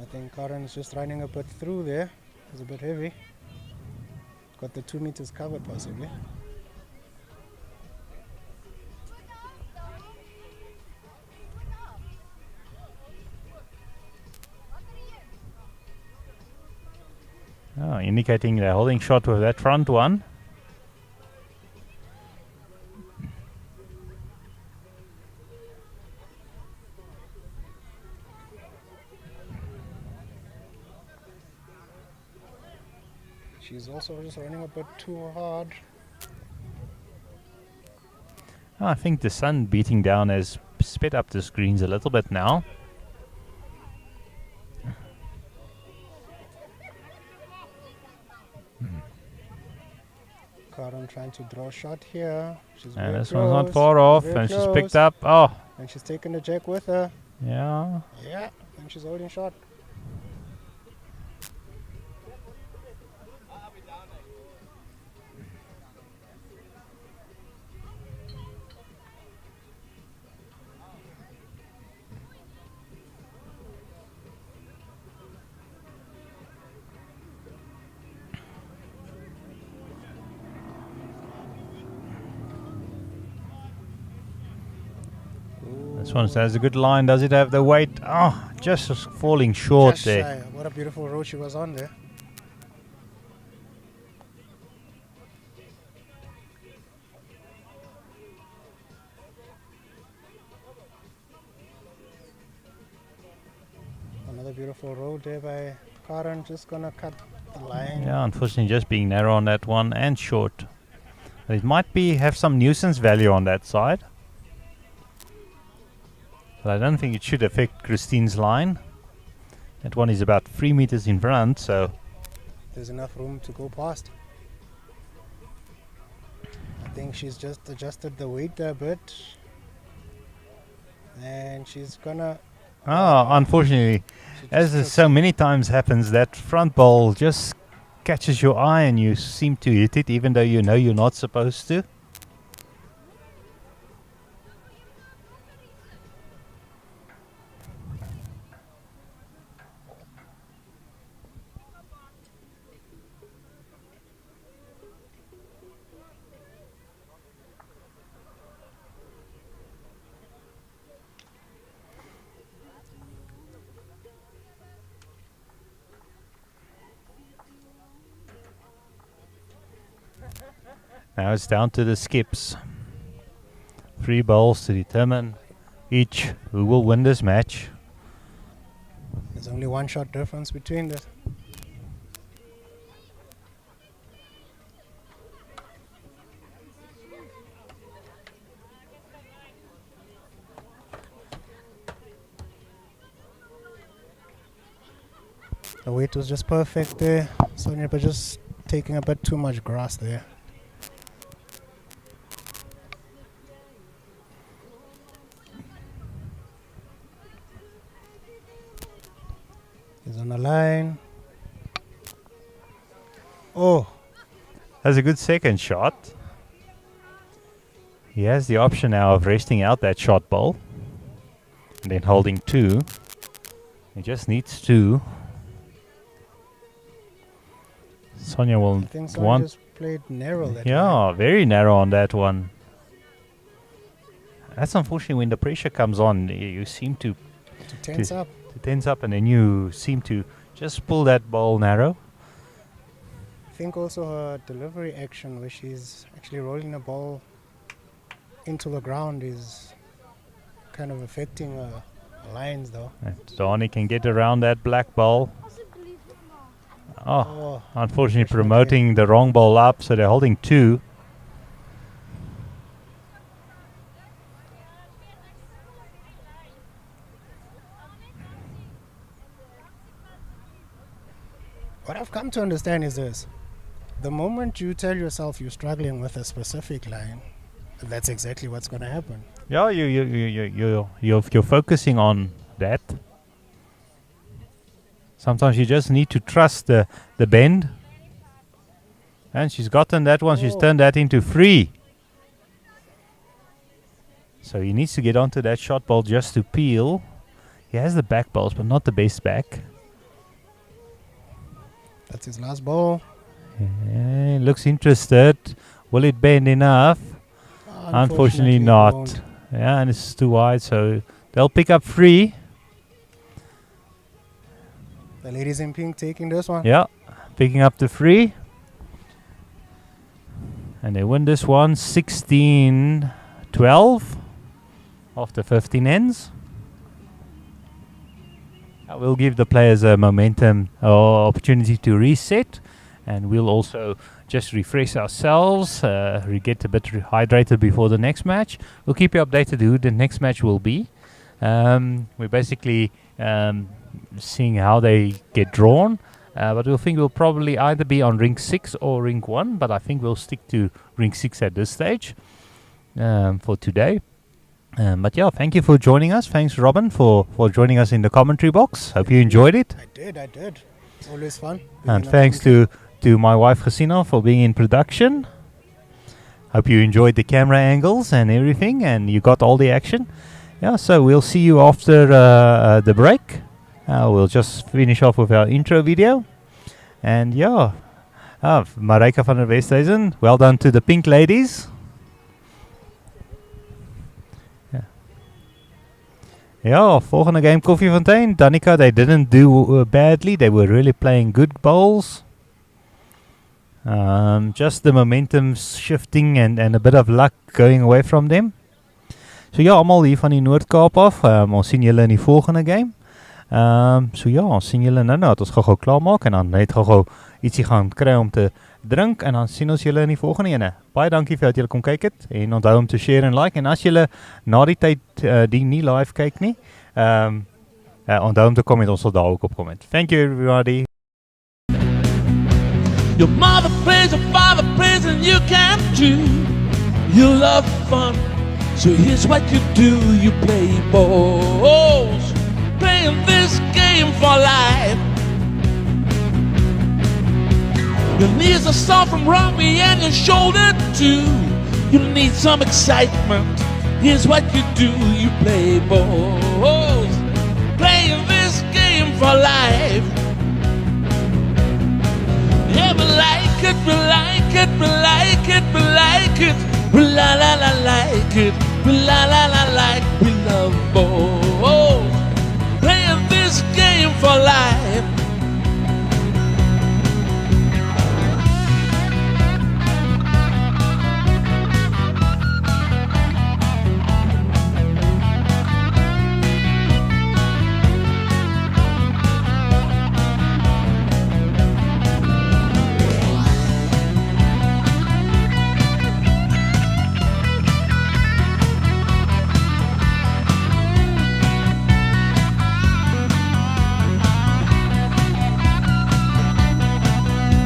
I think Karen is just running a bit through there. It's a bit heavy. Got the 2 meters covered possibly. Oh, indicating they're holding shot with that front one. She's also just running a bit too hard. Oh, I think the sun beating down has sped up the screens a little bit now. Karen trying to draw a shot here. She's And very this one's not close, far off, very and she's close. picked up. Oh, And she's taking the jack with her. yeah. Yeah, and she's holding shot. This one has a good line. Does it have the weight? Oh, just falling short Just there. shy. What a beautiful row she was on there. Another beautiful road there by Karen. Just gonna cut the line. Yeah, unfortunately just being narrow on that one and short. But it might have some nuisance value on that side. But I don't think it should affect Christine's line. That one is about 3 meters in front, so There's enough room to go past. I think she's just adjusted the weight a bit. And she's gonna... unfortunately, she as just it so many times happens, that front ball just catches your eye and you seem to hit it even though you know you're not supposed to. Now it's down to the skips. 3 bowls to determine each who will win this match. There's only 1 shot difference between the... The weight was just perfect there. Sonia, but just taking a bit too much grass there. He's on the line. Oh, That's a good second shot. He has the option now of resting out that shot ball. And then holding 2. He just needs 2. Sonia will I think someone want... just played narrow that Yeah, time. very narrow on that one. That's unfortunately when the pressure comes on, you seem to To tense up. tense up, and then you seem to just pull that ball narrow. I think also her delivery action where she's actually rolling the ball into the ground is kind of affecting her lines though. And Donnie can get around that black ball. Oh, Oh, unfortunately unfortunately. promoting the wrong ball up, so they're holding 2. what I've come to understand is this. The moment you tell yourself you're struggling with a specific line, that's exactly what's going to happen. Yeah, you're focusing on that. Sometimes you just need to trust the bend. And she's gotten that one. She's Oh. turned that into 3. So he needs to get onto that shot ball just to peel. He has the back balls, but not the best back. That's his last ball. Yeah, looks interested. Will it bend enough? Unfortunately it not. won't. Yeah, and it's too wide, so they'll pick up 3. The ladies in pink taking this one. Yeah, picking up the 3. And they win this one 16-12 after 15 ends. We'll give the players a momentum or opportunity to reset, and we'll also just refresh ourselves, get a bit hydrated before the next match. We'll keep you updated who the next match will be. We're basically seeing how they get drawn, but we'll think we'll probably either be on ring 6 or ring 1, but I think we'll stick to ring 6 at this stage for today. But yeah, thank you for joining us. Thanks, Robin, for joining us in the commentary box. Hope you enjoyed it. I did. Always fun. And Being on thanks commentary. to my wife, Hasina, for being in production. Hope you enjoyed the camera angles and everything, and you got all the action. Yeah, so we'll see you after the break. We'll just finish off with our intro video. And yeah, Mareike van der Westhuizen, well done to the pink ladies. Yeah, volgende game Koffiefontein. Danica, they didn't do badly. They were really playing good bowls. Just the momentum shifting and a bit of luck going away from them. So ja, allemaal hier van die Noord-Kaap af. Ons sien julle in die volgende game. So ja, ons sien julle nou dat ons gou klaarmaak en dan net gou ietsie gaan kry om te drink en dan sien ons julle in die volgende ene. Baie dankie vir dat julle kom kyk het en onthou om te share en like en as julle na die tyd die nie live kyk nie, onthou om te comment, ons sal daar ook op comment. Thank you everybody. Your mother prays, your father prays, and you can too. You love fun, so here's what you do. You play balls, playing this game for life. Your knees are sore from rugby and your shoulder too. You need some excitement, here's what you do. You play balls, playing this game for life. Yeah, we like it, we like it, we like it, we like it. We la la la like it, we la la la like. We love balls, playing this game for life.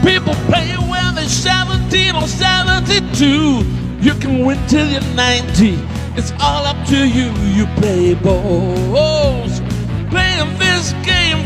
People play when they're 17 or 72. You can win till you're 90. It's all up to you. You play balls, playing this game